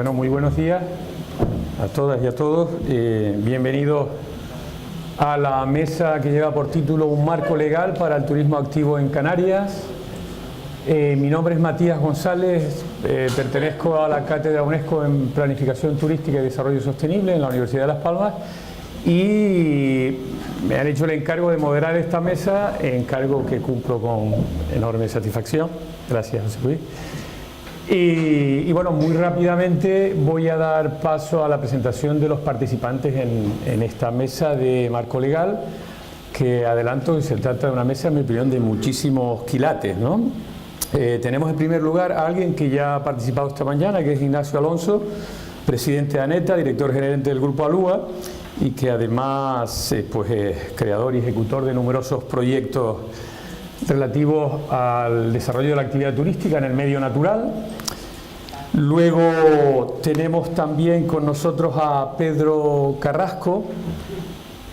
Bueno, muy buenos días a todas y a todos. Bienvenidos a la mesa que lleva por título Un marco legal para el turismo activo en Canarias. Mi nombre es Matías González, pertenezco a la Cátedra UNESCO en Planificación Turística y Desarrollo Sostenible en la Universidad de Las Palmas y me han hecho el encargo de moderar esta mesa, encargo que cumplo con enorme satisfacción. Gracias, José Luis. Y bueno, muy rápidamente voy a dar paso a la presentación de los participantes en esta mesa de marco legal, que adelanto que se trata de una mesa, en mi opinión, de muchísimos quilates, ¿no? Tenemos en primer lugar a alguien que ya ha participado esta mañana, que es Ignacio Alonso, presidente de ANETA, director gerente del Grupo ALUA, y que además es creador y ejecutor de numerosos proyectos relativos al desarrollo de la actividad turística en el medio natural. Luego tenemos también con nosotros a Pedro Carrasco.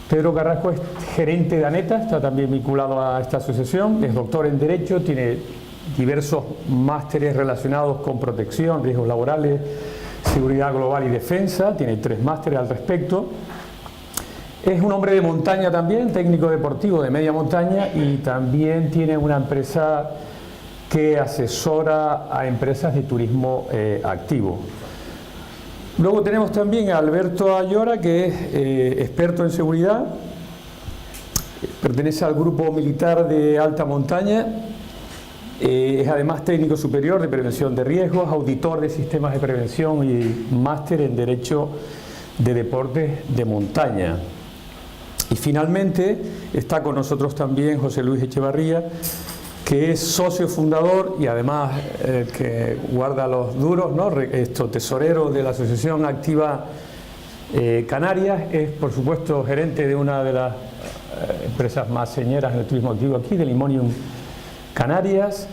Pedro Carrasco es gerente de ANETA, está también vinculado a esta asociación, es doctor en Derecho, tiene diversos másteres relacionados con protección, riesgos laborales, seguridad global y defensa, tiene 3 másteres al respecto. Es un hombre de montaña también, técnico deportivo de media montaña, y también tiene una empresa que asesora a empresas de turismo activo. Luego tenemos también a Alberto Ayora, que es experto en seguridad, pertenece al grupo militar de alta montaña, es además técnico superior de prevención de riesgos, auditor de sistemas de prevención y máster en Derecho de Deportes de Montaña. Y finalmente está con nosotros también José Luis Echevarría, que es socio fundador y además que guarda los duros, ¿no? Tesorero de la Asociación Activa Canarias, es por supuesto gerente de una de las empresas más señeras en el turismo activo aquí, del Limonium Canarias,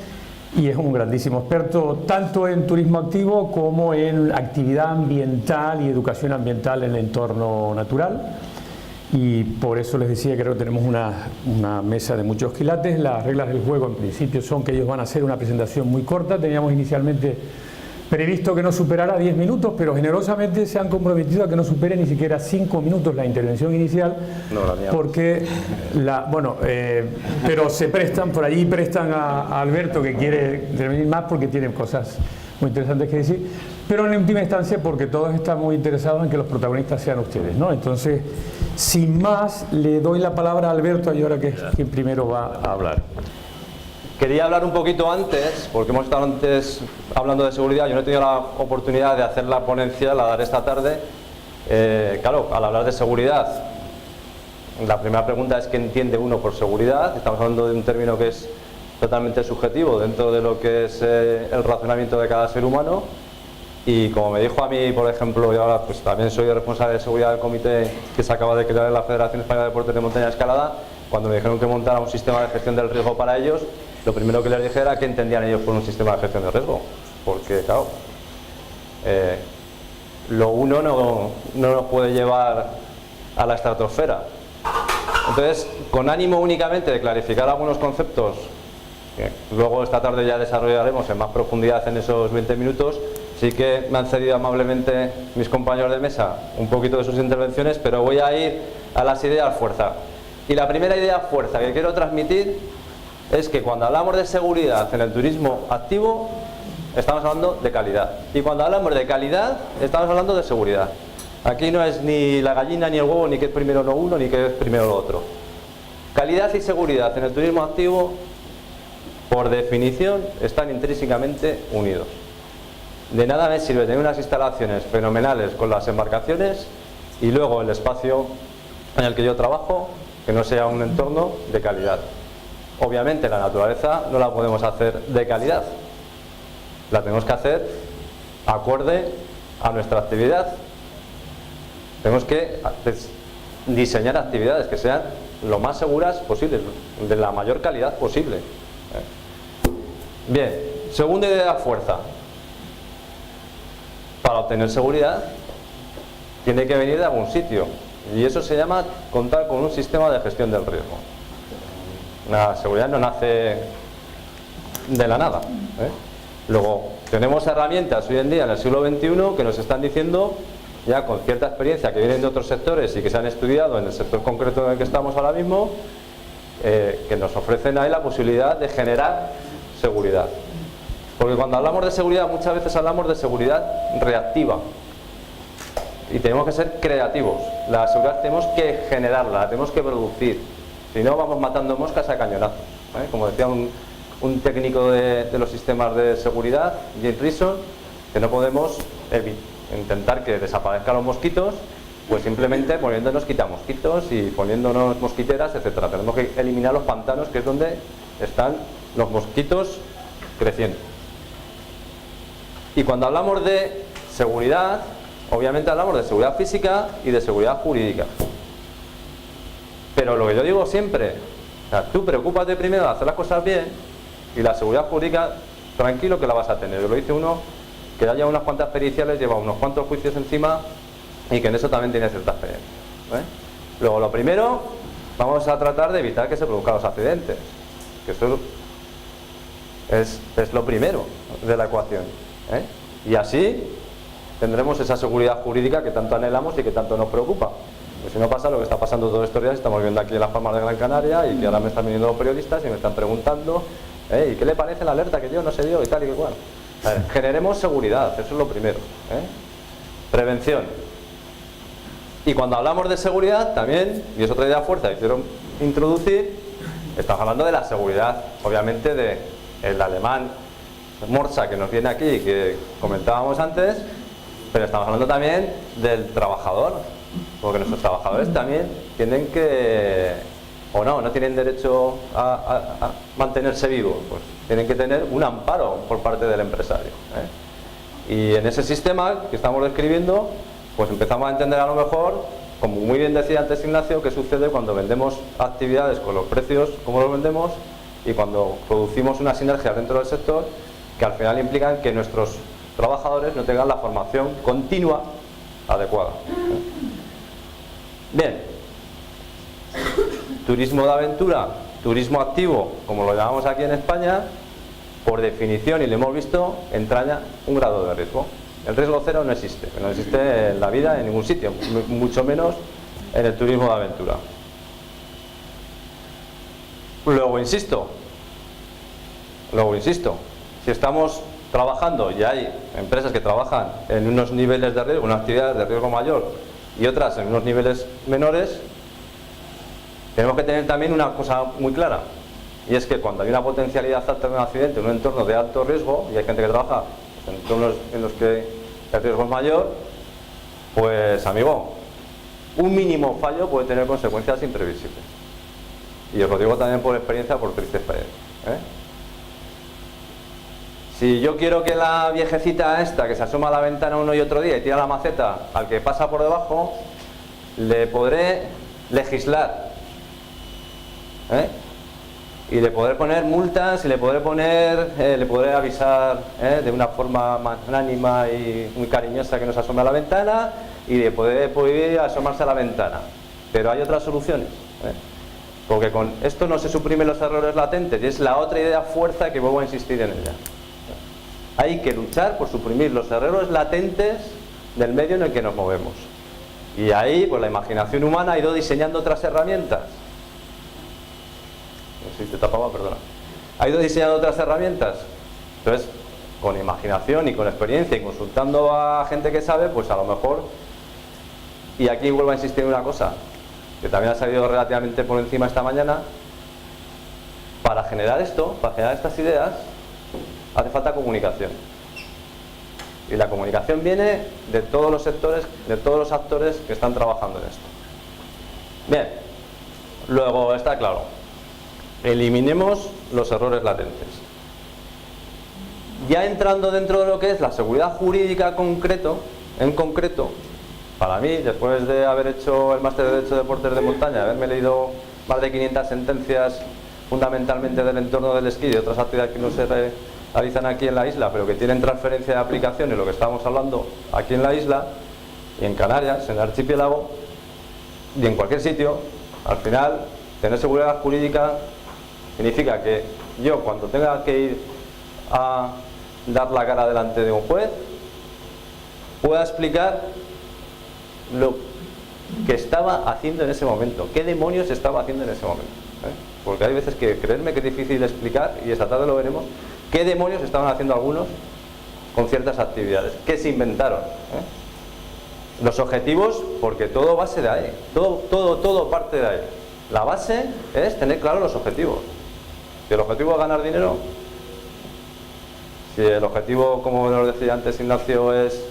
y es un grandísimo experto tanto en turismo activo como en actividad ambiental y educación ambiental en el entorno natural. Y por eso les decía que creo que tenemos una mesa de muchos quilates. Las reglas del juego en principio son que ellos van a hacer una presentación muy corta. Teníamos inicialmente previsto que no superara 10 minutos, pero generosamente se han comprometido a que no supere ni siquiera 5 minutos la intervención inicial, porque pero se prestan, por allí prestan a Alberto, que quiere intervenir más porque tiene cosas muy interesantes que decir, pero en última instancia porque todos están muy interesados en que los protagonistas sean ustedes, ¿no? Entonces, sin más, le doy la palabra a Alberto Ayora, que es quien primero va a hablar. Quería hablar un poquito antes, porque hemos estado antes hablando de seguridad. Yo no he tenido la oportunidad de hacer la ponencia, la daré esta tarde. Claro, al hablar de seguridad, la primera pregunta es ¿qué entiende uno por seguridad? Estamos hablando de un término que es totalmente subjetivo dentro de lo que es el razonamiento de cada ser humano. Y como me dijo a mí, por ejemplo, yo ahora pues también soy responsable de seguridad del comité que se acaba de crear en la Federación Española de Deportes de Montaña y Escalada, cuando me dijeron que montara un sistema de gestión del riesgo para ellos, lo primero que les dije era qué entendían ellos por un sistema de gestión de riesgo, porque claro, lo uno no nos puede llevar a la estratosfera. Entonces, con ánimo únicamente de clarificar algunos conceptos, que luego esta tarde ya desarrollaremos en más profundidad en esos 20 minutos, sí que me han cedido amablemente mis compañeros de mesa un poquito de sus intervenciones, pero voy a ir a las ideas fuerza. Y la primera idea fuerza que quiero transmitir es que cuando hablamos de seguridad en el turismo activo, estamos hablando de calidad. Y cuando hablamos de calidad, estamos hablando de seguridad. Aquí no es ni la gallina ni el huevo, ni que es primero lo uno, ni que es primero lo otro. Calidad y seguridad en el turismo activo, por definición, están intrínsecamente unidos. De nada me sirve tener unas instalaciones fenomenales con las embarcaciones y luego el espacio en el que yo trabajo que no sea un entorno de calidad. Obviamente la naturaleza no la podemos hacer de calidad, la tenemos que hacer acorde a nuestra actividad. Tenemos que diseñar actividades que sean lo más seguras posibles, de la mayor calidad posible. Bien, segunda idea de fuerza. Para obtener seguridad tiene que venir de algún sitio, y eso se llama contar con un sistema de gestión del riesgo. La seguridad no nace de la nada, Luego, tenemos herramientas hoy en día en el siglo XXI que nos están diciendo, ya con cierta experiencia, que vienen de otros sectores y que se han estudiado en el sector concreto en el que estamos ahora mismo, que nos ofrecen ahí la posibilidad de generar seguridad. Porque cuando hablamos de seguridad, muchas veces hablamos de seguridad reactiva. Y tenemos que ser creativos. La seguridad tenemos que generarla, la tenemos que producir. Si no, vamos matando moscas a cañonazos. Como decía un técnico de los sistemas de seguridad, James Rison, que no podemos intentar que desaparezcan los mosquitos, pues simplemente poniéndonos quitamosquitos y poniéndonos mosquiteras, etcétera. Tenemos que eliminar los pantanos, que es donde están los mosquitos creciendo. Y cuando hablamos de seguridad, obviamente hablamos de seguridad física y de seguridad jurídica. Pero lo que yo digo siempre, o sea, tú preocúpate primero de hacer las cosas bien, y la seguridad jurídica, tranquilo que la vas a tener. Yo lo dice uno que ya lleva unas cuantas periciales, lleva unos cuantos juicios encima, y que en eso también tiene cierta experiencia. Luego, lo primero, vamos a tratar de evitar que se produzcan los accidentes, que eso es lo primero de la ecuación. Y así tendremos esa seguridad jurídica que tanto anhelamos y que tanto nos preocupa. Pues si no pasa lo que está pasando todos estos días, estamos viendo aquí en las Palmas de Gran Canaria, y que ahora me están viniendo los periodistas y me están preguntando ¿y qué le parece la alerta que dio, no se dio y tal y que cual? Generemos seguridad, eso es lo primero. Prevención. Y cuando hablamos de seguridad también, y es otra idea fuerza que quiero introducir, estamos hablando de la seguridad, obviamente del alemán Morsa que nos viene aquí, que comentábamos antes, pero estamos hablando también del trabajador, porque nuestros trabajadores también tienen que, o no tienen derecho a mantenerse vivos, pues tienen que tener un amparo por parte del empresario. Y en ese sistema que estamos describiendo, pues empezamos a entender a lo mejor, como muy bien decía antes Ignacio, qué sucede cuando vendemos actividades con los precios, cómo los vendemos, y cuando producimos una sinergia dentro del sector que al final implican que nuestros trabajadores no tengan la formación continua adecuada. Bien, turismo de aventura, turismo activo, como lo llamamos aquí en España, por definición, y lo hemos visto, entraña un grado de riesgo. El riesgo cero no existe en la vida en ningún sitio, mucho menos en el turismo de aventura. Luego insisto, si estamos trabajando, y hay empresas que trabajan en unos niveles de riesgo, unas actividades de riesgo mayor y otras en unos niveles menores, tenemos que tener también una cosa muy clara, y es que cuando hay una potencialidad alta de un accidente en un entorno de alto riesgo, y hay gente que trabaja en entornos en los que el riesgo es mayor, pues amigo, un mínimo fallo puede tener consecuencias imprevisibles. Y os lo digo también por experiencia, por triste experiencia. Si yo quiero que la viejecita esta que se asoma a la ventana uno y otro día y tira la maceta al que pasa por debajo, le podré legislar, y le podré poner multas, y le podré avisar de una forma magnánima y muy cariñosa que no se asome a la ventana, y le podré prohibir asomarse a la ventana. Pero hay otras soluciones, porque con esto no se suprimen los errores latentes, y es la otra idea fuerza que vuelvo a insistir en ella. Hay que luchar por suprimir los errores latentes del medio en el que nos movemos. Y ahí, pues la imaginación humana ha ido diseñando otras herramientas. Si te tapaba, perdona. Ha ido diseñando otras herramientas. Entonces, con imaginación y con experiencia y consultando a gente que sabe, pues a lo mejor, y aquí vuelvo a insistir en una cosa, que también ha salido relativamente por encima esta mañana, para generar esto, para generar estas ideas, hace falta comunicación. Y la comunicación viene de todos los sectores, de todos los actores que están trabajando en esto. Bien, luego está claro, eliminemos los errores latentes. Ya entrando dentro de lo que es la seguridad jurídica en concreto, para mí, después de haber hecho el máster de Derecho de Deportes de Montaña, haberme leído más de 500 sentencias fundamentalmente del entorno del esquí y de otras actividades que no se realizan aquí en la isla, pero que tienen transferencia de aplicación en lo que estamos hablando aquí en la isla y en Canarias, en el archipiélago y en cualquier sitio, al final tener seguridad jurídica significa que yo, cuando tenga que ir a dar la cara delante de un juez, pueda explicar lo que estaba haciendo en ese momento, qué demonios estaba haciendo en ese momento, porque hay veces que creerme que es difícil de explicar, y esta tarde lo veremos, qué demonios estaban haciendo algunos con ciertas actividades, qué se inventaron, los objetivos, porque todo base de ahí, todo parte de ahí. La base es tener claro los objetivos. Si el objetivo es ganar dinero, si el objetivo, como nos decía antes Ignacio, es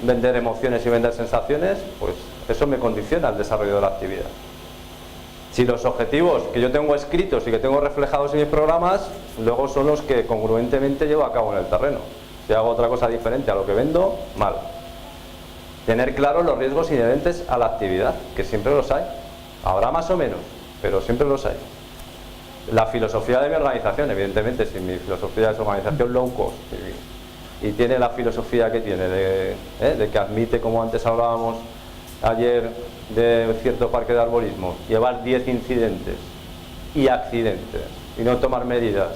vender emociones y vender sensaciones, pues eso me condiciona el desarrollo de la actividad. Si los objetivos que yo tengo escritos y que tengo reflejados en mis programas, luego son los que congruentemente llevo a cabo en el terreno. Si hago otra cosa diferente a lo que vendo, mal. Tener claros los riesgos inherentes a la actividad, que siempre los hay. Habrá más o menos, pero siempre los hay. La filosofía de mi organización, evidentemente, si mi filosofía es organización low cost y tiene la filosofía que tiene de que admite, como antes hablábamos ayer, de cierto parque de arborismo, llevar 10 incidentes y accidentes y no tomar medidas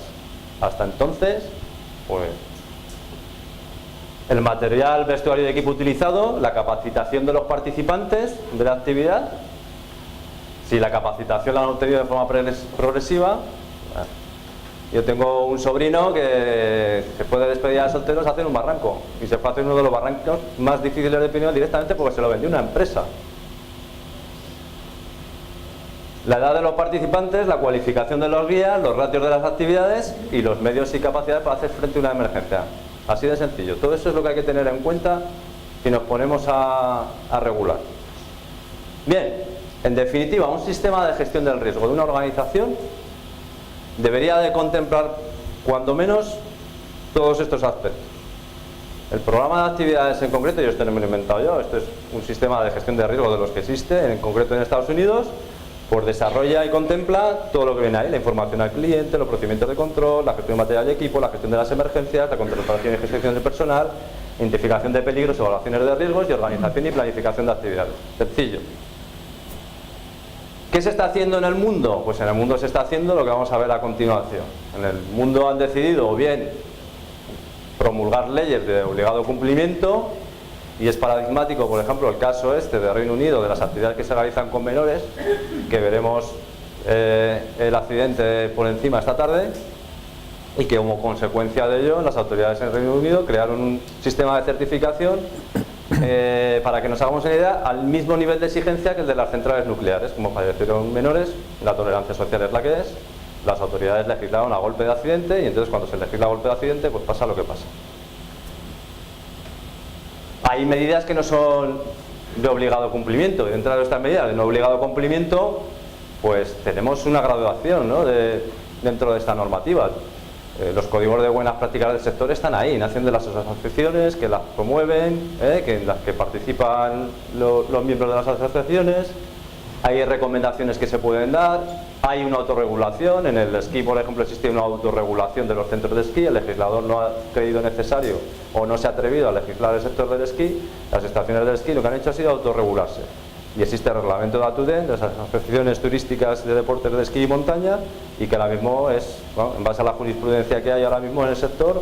hasta entonces, pues el material, vestuario y equipo utilizado, la capacitación de los participantes de la actividad. Si la capacitación la han obtenido de forma progresiva, yo tengo un sobrino que se fue de despedida de solteros a hacer un barranco y se fue a hacer uno de los barrancos más difíciles de Pirineo directamente porque se lo vendió una empresa. La edad de los participantes, la cualificación de los guías, los ratios de las actividades y los medios y capacidades para hacer frente a una emergencia. Así de sencillo. Todo eso es lo que hay que tener en cuenta si nos ponemos a regular. Bien, en definitiva, un sistema de gestión del riesgo de una organización debería de contemplar, cuando menos, todos estos aspectos. El programa de actividades en concreto, yo esto no me lo he inventado yo, esto es un sistema de gestión de riesgo de los que existe, en concreto en Estados Unidos, pues desarrolla y contempla todo lo que viene ahí, la información al cliente, los procedimientos de control, la gestión de material y equipo, la gestión de las emergencias, la contratación y gestión del personal, identificación de peligros, evaluaciones de riesgos y organización y planificación de actividades. Sencillo. ¿Qué se está haciendo en el mundo? Pues en el mundo se está haciendo lo que vamos a ver a continuación. En el mundo han decidido o bien promulgar leyes de obligado cumplimiento, y es paradigmático, por ejemplo, el caso este de Reino Unido, de las actividades que se realizan con menores, que veremos el accidente por encima esta tarde, y que como consecuencia de ello las autoridades en Reino Unido crearon un sistema de certificación para que nos hagamos una idea, al mismo nivel de exigencia que el de las centrales nucleares. Como fallecieron menores, la tolerancia social es la que es, las autoridades legislaron a golpe de accidente, y entonces cuando se legisla a golpe de accidente, pues pasa lo que pasa. Hay medidas que no son de obligado cumplimiento, y dentro de estas medidas de no obligado cumplimiento, pues tenemos una graduación, ¿no?, dentro de esta normativa. Los códigos de buenas prácticas del sector están ahí, nacen de las asociaciones que las promueven, en las que participan los miembros de las asociaciones. Hay recomendaciones que se pueden dar, hay una autorregulación. En el esquí, por ejemplo, existe una autorregulación de los centros de esquí. El legislador no ha creído necesario o no se ha atrevido a legislar el sector del esquí. Las estaciones del esquí lo que han hecho ha sido autorregularse. Y existe el reglamento de ATUDEN, de las asociaciones turísticas de deportes de esquí y montaña, y que ahora mismo es, bueno, en base a la jurisprudencia que hay ahora mismo en el sector,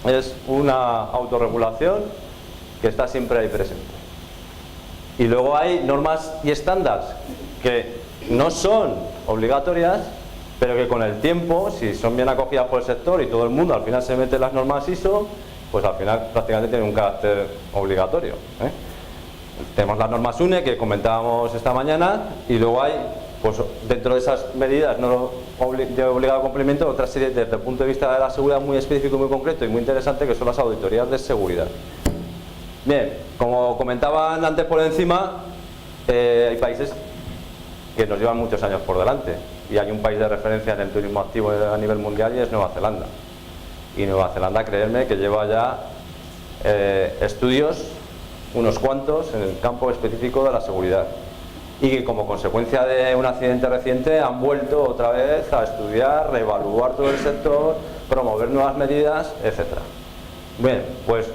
es una autorregulación que está siempre ahí presente. Y luego hay normas y estándares que no son obligatorias, pero que con el tiempo, si son bien acogidas por el sector y todo el mundo al final se mete en las normas ISO, pues al final prácticamente tienen un carácter obligatorio. Tenemos las normas UNE que comentábamos esta mañana, y luego hay, pues dentro de esas medidas no de obligado cumplimiento, otra serie desde el punto de vista de la seguridad muy específico, muy concreto y muy interesante, que son las auditorías de seguridad. Bien, como comentaban antes por encima, hay países que nos llevan muchos años por delante, y hay un país de referencia en el turismo activo a nivel mundial, y es Nueva Zelanda. Y Nueva Zelanda, creedme, que lleva ya estudios, unos cuantos, en el campo específico de la seguridad, y que como consecuencia de un accidente reciente han vuelto otra vez a estudiar, reevaluar todo el sector, promover nuevas medidas, etc. Bien, pues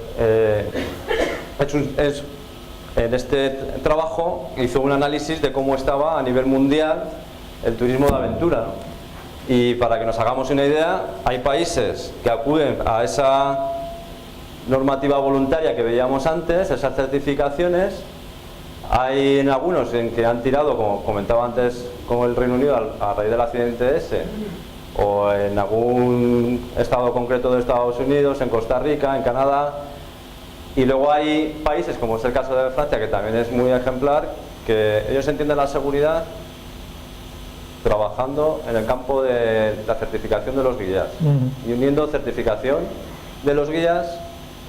en este trabajo hizo un análisis de cómo estaba a nivel mundial el turismo de aventura, ¿no? Y para que nos hagamos una idea, hay países que acuden a esa normativa voluntaria que veíamos antes, esas certificaciones. Hay en algunos en que han tirado, como comentaba antes, como el Reino Unido a raíz del accidente ese, o en algún estado concreto de Estados Unidos, en Costa Rica, en Canadá. Y luego hay países, como es el caso de Francia, que también es muy ejemplar, que ellos entienden la seguridad trabajando en el campo de la certificación de los guías y uniendo certificación de los guías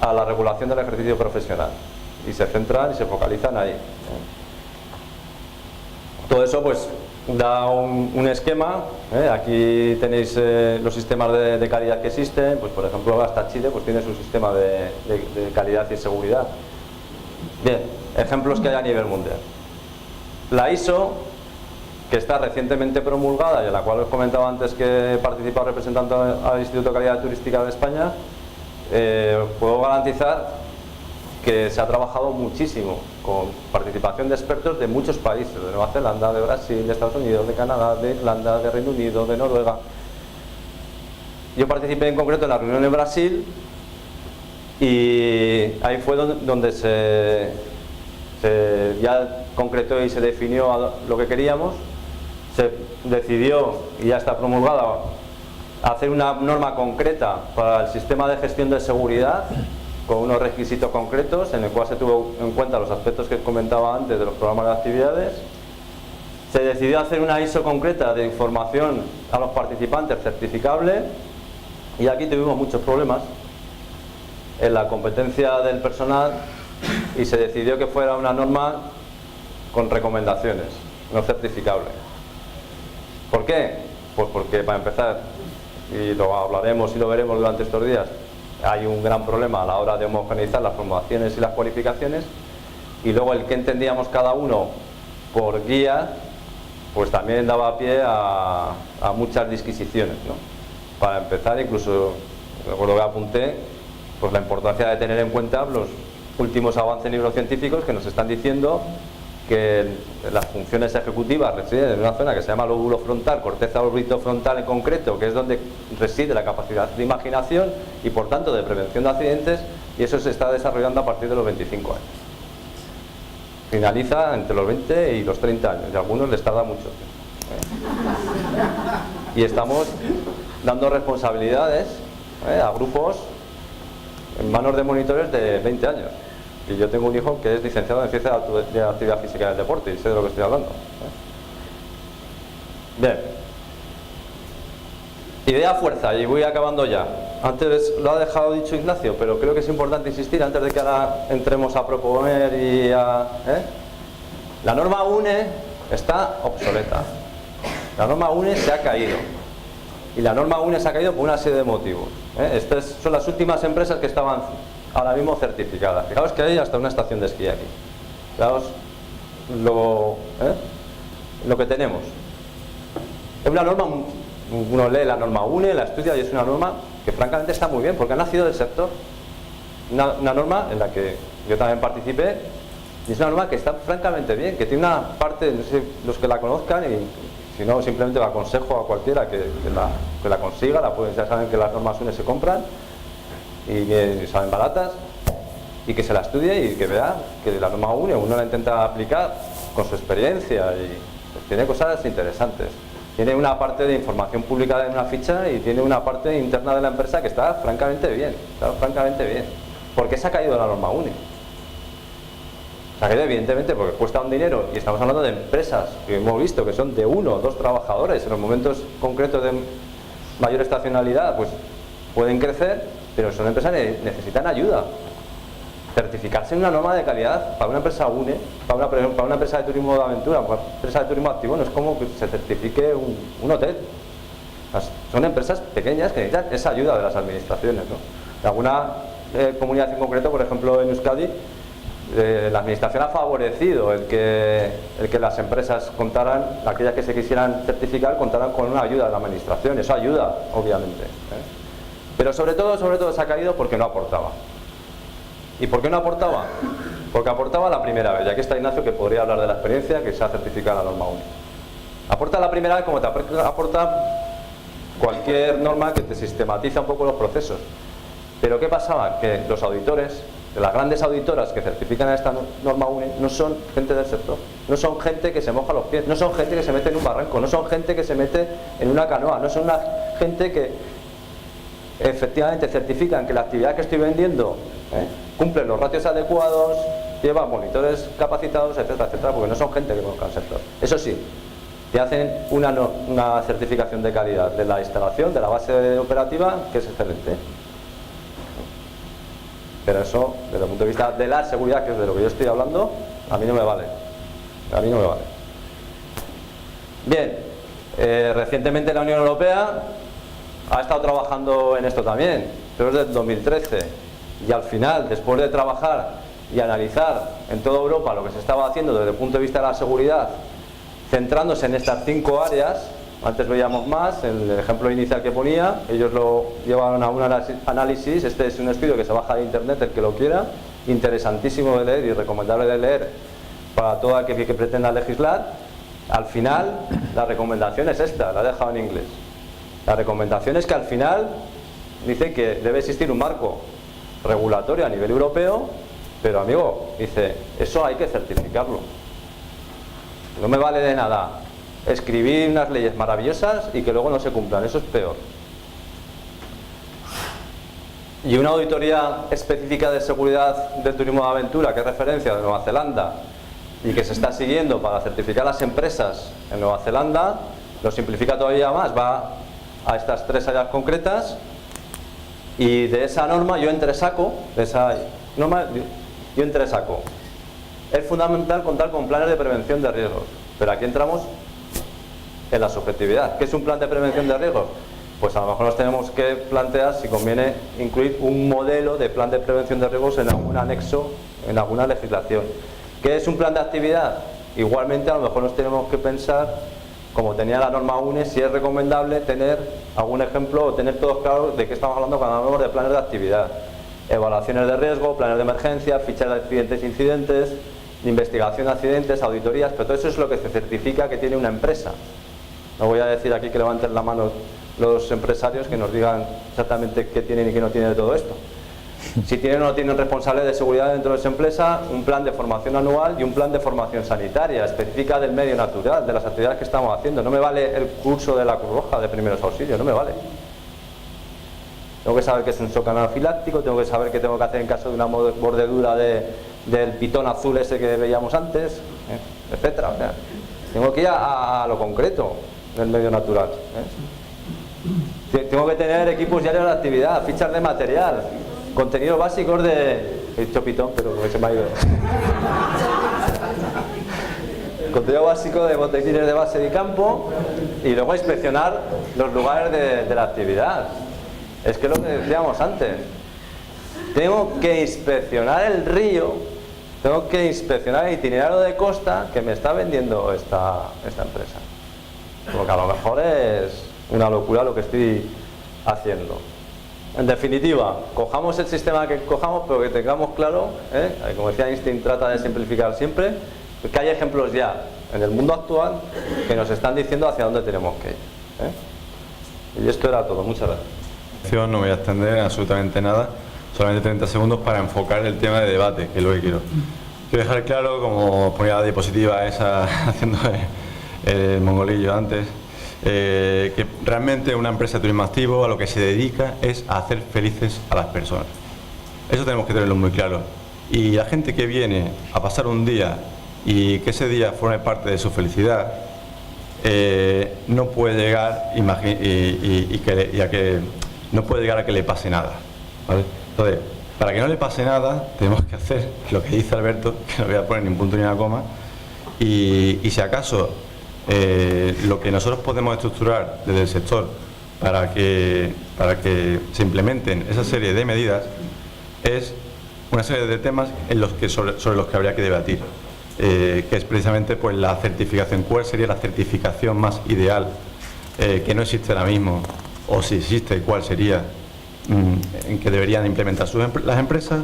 a la regulación del ejercicio profesional, y se centran y se focalizan ahí. Todo eso pues da un esquema. Aquí tenéis los sistemas de calidad que existen. Pues por ejemplo hasta Chile pues tiene su sistema de calidad y seguridad. Bien, ejemplos que hay a nivel mundial. La ISO, que está recientemente promulgada y en la cual os comentaba antes que he participado representando al Instituto de Calidad Turística de España, puedo garantizar que se ha trabajado muchísimo con participación de expertos de muchos países, de Nueva Zelanda, de Brasil, de Estados Unidos, de Canadá, de Irlanda, de Reino Unido, de Noruega. Yo participé en concreto en la reunión en Brasil y ahí fue donde se ya concretó y se definió lo que queríamos. Se decidió, y ya está promulgada, hacer una norma concreta para el sistema de gestión de seguridad con unos requisitos concretos en el cual se tuvo en cuenta los aspectos que comentaba antes de los programas de actividades. Se decidió hacer una ISO concreta de información a los participantes certificable, y aquí tuvimos muchos problemas en la competencia del personal y se decidió que fuera una norma con recomendaciones, no certificable. ¿Por qué? Pues porque, para empezar, y lo hablaremos y lo veremos durante estos días, hay un gran problema a la hora de homogeneizar las formaciones y las cualificaciones, y luego el que entendíamos cada uno por guía pues también daba pie a muchas disquisiciones, ¿no? Para empezar, incluso recuerdo que apunté pues la importancia de tener en cuenta los últimos avances neurocientíficos que nos están diciendo que las funciones ejecutivas residen en una zona que se llama lóbulo frontal, corteza orbitofrontal en concreto, que es donde reside la capacidad de imaginación y por tanto de prevención de accidentes, y eso se está desarrollando a partir de los 25 años. Finaliza entre los 20 y los 30 años, y a algunos les tarda mucho. Y estamos dando responsabilidades a grupos en manos de monitores de 20 años. Y yo tengo un hijo que es licenciado en Ciencias de Actividad Física y del Deporte, y sé de lo que estoy hablando. Bien. Idea fuerza, y voy acabando ya. Antes lo ha dejado dicho Ignacio, pero creo que es importante insistir antes de que ahora entremos a proponer y a... La norma UNE está obsoleta. La norma UNE se ha caído. Y la norma UNE se ha caído por una serie de motivos. Estas son las últimas empresas que estaban ahora mismo certificadas. Fijaos que hay hasta una estación de esquí aquí. Fijaos lo que tenemos. Es una norma, uno lee la norma UNE, la estudia, y es una norma que francamente está muy bien porque ha nacido del sector. Una norma en la que yo también participé, y es una norma que está francamente bien, que tiene una parte, no sé los que la conozcan, y si no simplemente lo aconsejo a cualquiera que la consiga. Ya saben que las normas UNE se compran y que salen baratas, y que se la estudie y que vea que la norma UNE uno la intenta aplicar con su experiencia y pues tiene cosas interesantes. Tiene una parte de información pública en una ficha y tiene una parte interna de la empresa que está francamente bien, ¿Por qué se ha caído la norma UNE? Se ha caído evidentemente porque cuesta un dinero, y estamos hablando de empresas que hemos visto que son de 1 o 2 trabajadores. En los momentos concretos de mayor estacionalidad pues pueden crecer, pero son empresas que necesitan ayuda. Certificarse en una norma de calidad para una empresa UNE, para una empresa de turismo de aventura, para una empresa de turismo activo, no es como que se certifique un hotel. Son empresas pequeñas que necesitan esa ayuda de las administraciones, ¿no? En alguna comunidad en concreto, por ejemplo en Euskadi, la administración ha favorecido el que las empresas contaran, aquellas que se quisieran certificar, contaran con una ayuda de la administración. Eso ayuda, obviamente, Pero sobre todo se ha caído porque no aportaba. ¿Y por qué no aportaba? Porque aportaba la primera vez. Y aquí está Ignacio, que podría hablar de la experiencia que se ha certificado la norma UNE. Aporta la primera vez como te aporta cualquier norma que te sistematiza un poco los procesos. Pero ¿qué pasaba? Que los auditores de las grandes auditoras que certifican esta norma UNE no son gente del sector, no son gente que se moja los pies, no son gente que se mete en un barranco, no son gente que se mete en una canoa, no son una gente que efectivamente certifican que la actividad que estoy vendiendo cumple los ratios adecuados, lleva monitores capacitados, etcétera, etcétera, porque no son gente que conozca el sector. Eso sí, te hacen una certificación de calidad de la instalación, de la base operativa, que es excelente. Pero eso, desde el punto de vista de la seguridad, que es de lo que yo estoy hablando, a mí no me vale. A mí no me vale. Bien, recientemente la Unión Europea ha estado trabajando en esto también, pero desde el 2013. Y al final, después de trabajar y analizar en toda Europa lo que se estaba haciendo desde el punto de vista de la seguridad, centrándose en estas 5 áreas, antes veíamos más, el ejemplo inicial que ponía, ellos lo llevaron a un análisis, este es un estudio que se baja de internet, el que lo quiera, interesantísimo de leer y recomendable de leer para todo aquel que pretenda legislar. Al final, la recomendación es esta, la he dejado en inglés. La recomendación es que al final dice que debe existir un marco regulatorio a nivel europeo, pero amigo, dice, eso hay que certificarlo. No me vale de nada escribir unas leyes maravillosas y que luego no se cumplan, eso es peor. Y una auditoría específica de seguridad del turismo de aventura, que es referencia de Nueva Zelanda y que se está siguiendo para certificar las empresas en Nueva Zelanda, lo simplifica todavía más, va a estas 3 áreas concretas, y de esa norma yo entresaco, es fundamental contar con planes de prevención de riesgos. Pero aquí entramos en la subjetividad. ¿Qué es un plan de prevención de riesgos? Pues a lo mejor nos tenemos que plantear si conviene incluir un modelo de plan de prevención de riesgos en algún anexo, en alguna legislación. ¿Qué es un plan de actividad? Igualmente a lo mejor nos tenemos que pensar, como tenía la norma UNE, si es recomendable tener algún ejemplo o tener todos claros de qué estamos hablando cuando hablamos de planes de actividad. Evaluaciones de riesgo, planes de emergencia, fichas de accidentes e incidentes, investigación de accidentes, auditorías, pero todo eso es lo que se certifica que tiene una empresa. No voy a decir aquí que levanten la mano los empresarios que nos digan exactamente qué tienen y qué no tienen de todo esto. Si tienen o no tienen responsable de seguridad dentro de su empresa, un plan de formación anual y un plan de formación sanitaria específica del medio natural, de las actividades que estamos haciendo. No me vale el curso de la Cruz Roja de primeros auxilios, no me vale. Tengo que saber qué es un shock anafiláctico, tengo que saber qué tengo que hacer en caso de una mordedura del pitón azul ese que veíamos antes, etcétera. O sea, tengo que ir a lo concreto del medio natural. Tengo que tener equipos diarios de actividad, fichas de material, contenidos básicos de... He dicho pitón, pero se me ha ido. Contenido básico de botiquines de base de campo y luego inspeccionar los lugares de la actividad. Es que es lo que decíamos antes. Tengo que inspeccionar el río, tengo que inspeccionar el itinerario de costa que me está vendiendo esta empresa. Porque a lo mejor es una locura lo que estoy haciendo. En definitiva, cojamos el sistema que cojamos, pero que tengamos claro, como decía Einstein, trata de simplificar siempre, que hay ejemplos ya en el mundo actual que nos están diciendo hacia dónde tenemos que ir. Y esto era todo. Muchas gracias. No me voy a extender en absolutamente nada, solamente 30 segundos para enfocar el tema de debate, que es lo que quiero. Quiero dejar claro, como ponía la diapositiva esa haciendo el mongolillo antes, que realmente una empresa de turismo activo a lo que se dedica es a hacer felices a las personas. Eso tenemos que tenerlo muy claro. Y la gente que viene a pasar un día y que ese día forme parte de su felicidad, no puede llegar no puede llegar a que le pase nada, ¿vale? Entonces, para que no le pase nada, tenemos que hacer lo que dice Alberto, que no voy a poner ni un punto ni una coma, y si acaso lo que nosotros podemos estructurar desde el sector para que se implementen esa serie de medidas es una serie de temas sobre los que habría que debatir, que es precisamente pues la certificación. ¿Cuál sería la certificación más ideal que no existe ahora mismo? O si existe, ¿cuál sería en que deberían implementar las empresas?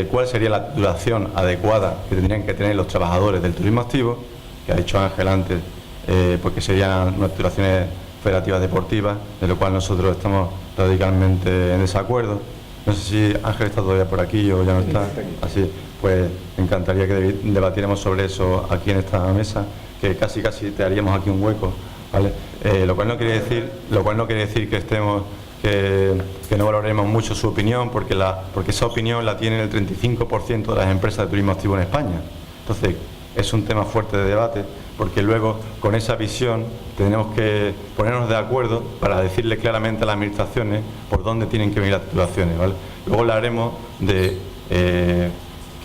¿Cuál sería la duración adecuada que tendrían que tener los trabajadores del turismo activo? Que ha dicho Ángel antes, porque serían unas duraciones operativas deportivas, de lo cual nosotros estamos radicalmente en desacuerdo. No sé si Ángel está todavía por aquí o ya no está. Así, pues me encantaría que debatiéramos sobre eso aquí en esta mesa, que casi te haríamos aquí un hueco, ¿vale? Lo cual no quiere decir que estemos que no valoremos mucho su opinión, porque esa opinión la tiene el 35% de las empresas de turismo activo en España. Entonces, es un tema fuerte de debate, porque luego con esa visión tenemos que ponernos de acuerdo para decirle claramente a las administraciones por dónde tienen que venir las titulaciones, ¿vale? Luego hablaremos de qué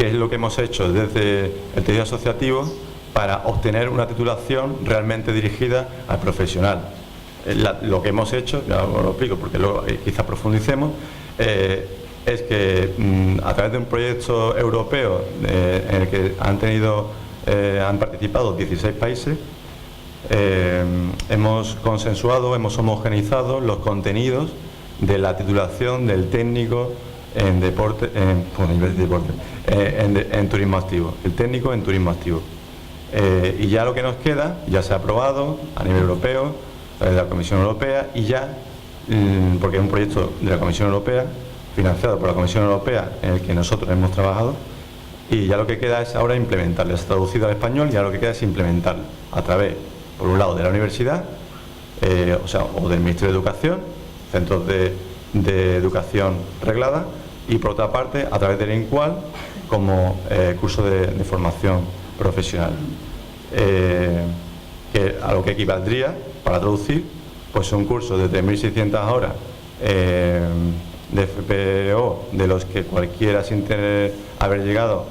es lo que hemos hecho desde el tejido asociativo para obtener una titulación realmente dirigida al profesional. Lo que hemos hecho, ya os lo explico porque luego quizás profundicemos, es que a través de un proyecto europeo en el que han participado 16 países, hemos consensuado, hemos homogeneizado los contenidos de la titulación del técnico en turismo activo, el técnico en turismo activo. Y ya lo que nos queda, ya se ha aprobado a nivel europeo, de la Comisión Europea, y ya, porque es un proyecto de la Comisión Europea, financiado por la Comisión Europea, en el que nosotros hemos trabajado, y ya lo que queda es ahora implementarlo. Es traducido al español y ya lo que queda es implementarlo a través, por un lado, de la universidad, o del Ministerio de Educación, centros de educación reglada, y por otra parte, a través del INCUAL, como curso de formación profesional. Que a lo que equivaldría, para traducir, pues son cursos de 3.600 horas de FPO, de los que cualquiera sin haber llegado,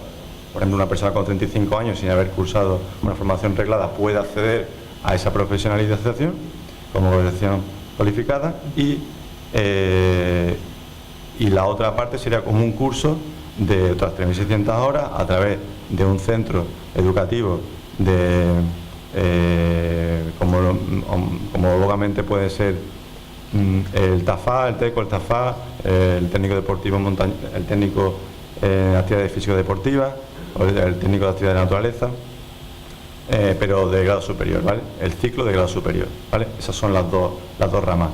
por ejemplo, una persona con 35 años sin haber cursado una formación reglada puede acceder a esa profesionalización como profesión cualificada, y la otra parte sería como un curso de otras 3.600 horas a través de un centro educativo como lógicamente puede ser el TAFA, el TECO, el TAFA, el técnico deportivo el técnico en actividades físico-deportivas, o el técnico de actividad de naturaleza, pero de grado superior, ¿vale? El ciclo de grado superior, ¿vale? Esas son las dos ramas.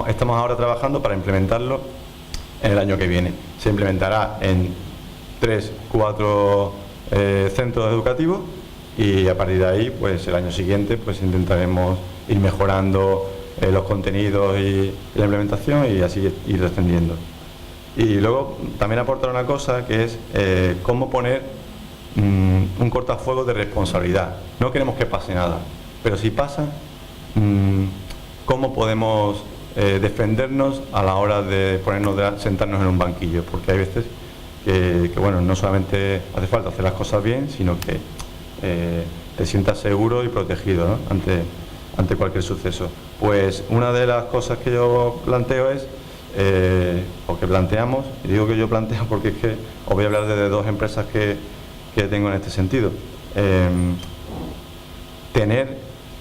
Estamos ahora trabajando para implementarlo en el año que viene. Se implementará en 3-4 centros educativos, y a partir de ahí, pues el año siguiente, pues intentaremos ir mejorando los contenidos y la implementación, y así ir descendiendo. Y luego también aportar una cosa, que es cómo poner un cortafuegos de responsabilidad. No queremos que pase nada, pero si pasa, cómo podemos defendernos a la hora de sentarnos en un banquillo, porque hay veces que bueno, no solamente hace falta hacer las cosas bien, sino que te sientas seguro y protegido, ¿no? ante cualquier suceso. Pues una de las cosas que yo planteo es, o que planteamos, y digo que yo planteo porque es que os voy a hablar de dos empresas que tengo en este sentido.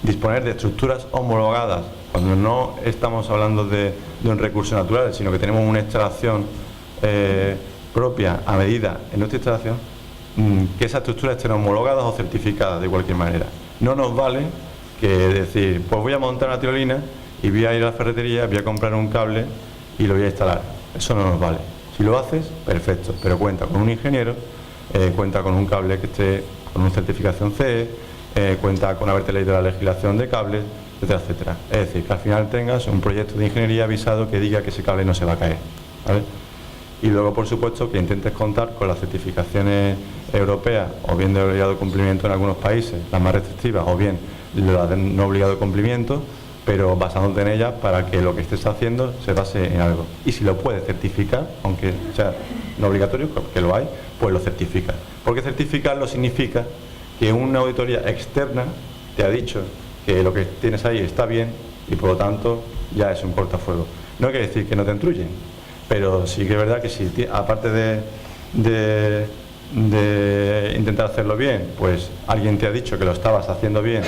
Disponer de estructuras homologadas, cuando no estamos hablando de un recurso natural, sino que tenemos una instalación propia a medida en nuestra instalación, que esas estructuras estén homologadas o certificadas de cualquier manera. No nos vale que decir, pues voy a montar una tirolina y voy a ir a la ferretería, voy a comprar un cable y lo voy a instalar. Eso no nos vale. Si lo haces, perfecto, pero cuenta con un ingeniero, cuenta con un cable que esté con una certificación CE, cuenta con haberte leído la legislación de cables, etcétera, etcétera. Es decir, que al final tengas un proyecto de ingeniería avisado que diga que ese cable no se va a caer, ¿vale? Y luego, por supuesto, que intentes contar con las certificaciones europeas, o bien de obligado cumplimiento en algunos países, las más restrictivas, o bien las de no obligado cumplimiento, pero basándote en ellas para que lo que estés haciendo se base en algo. Y si lo puedes certificar, aunque sea no obligatorio, que lo hay, pues lo certificas. Porque certificarlo significa que una auditoría externa te ha dicho que lo que tienes ahí está bien y por lo tanto ya es un cortafuego. No quiere decir que no te entruyen, pero sí que es verdad que si aparte de intentar hacerlo bien, pues alguien te ha dicho que lo estabas haciendo bien,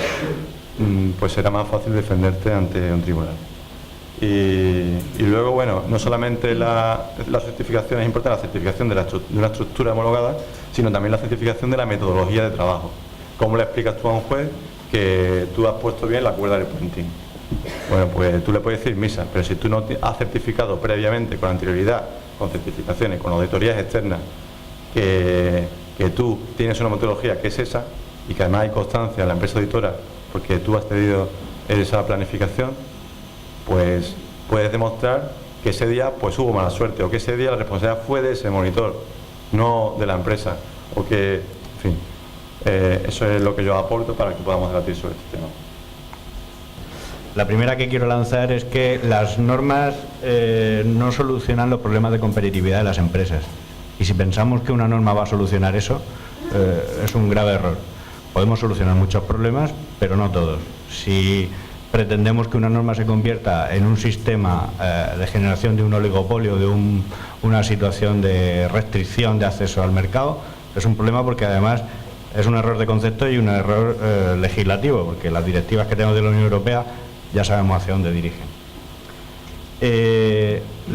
pues será más fácil defenderte ante un tribunal. Y luego, bueno, no solamente la certificación es importante, la certificación de una estructura homologada, sino también la certificación de la metodología de trabajo. ¿Cómo le explicas tú a un juez que tú has puesto bien la cuerda del puentín? Bueno, pues tú le puedes decir misa, pero si tú no has certificado previamente con anterioridad con certificaciones, con auditorías externas, que tú tienes una metodología que es esa y que además hay constancia en la empresa auditora porque tú has tenido esa planificación, pues puedes demostrar que ese día pues hubo mala suerte o que ese día la responsabilidad fue de ese monitor, no de la empresa, o que, en fin, eso es lo que yo aporto para que podamos debatir sobre este tema. La primera que quiero lanzar es que las normas no solucionan los problemas de competitividad de las empresas. Y si pensamos que una norma va a solucionar eso, es un grave error. Podemos solucionar muchos problemas, pero no todos. Si pretendemos que una norma se convierta en un sistema de generación de un oligopolio, de una situación de restricción de acceso al mercado, es un problema porque además es un error de concepto y un error legislativo, porque las directivas que tenemos de la Unión Europea ya sabemos hacia dónde dirigen.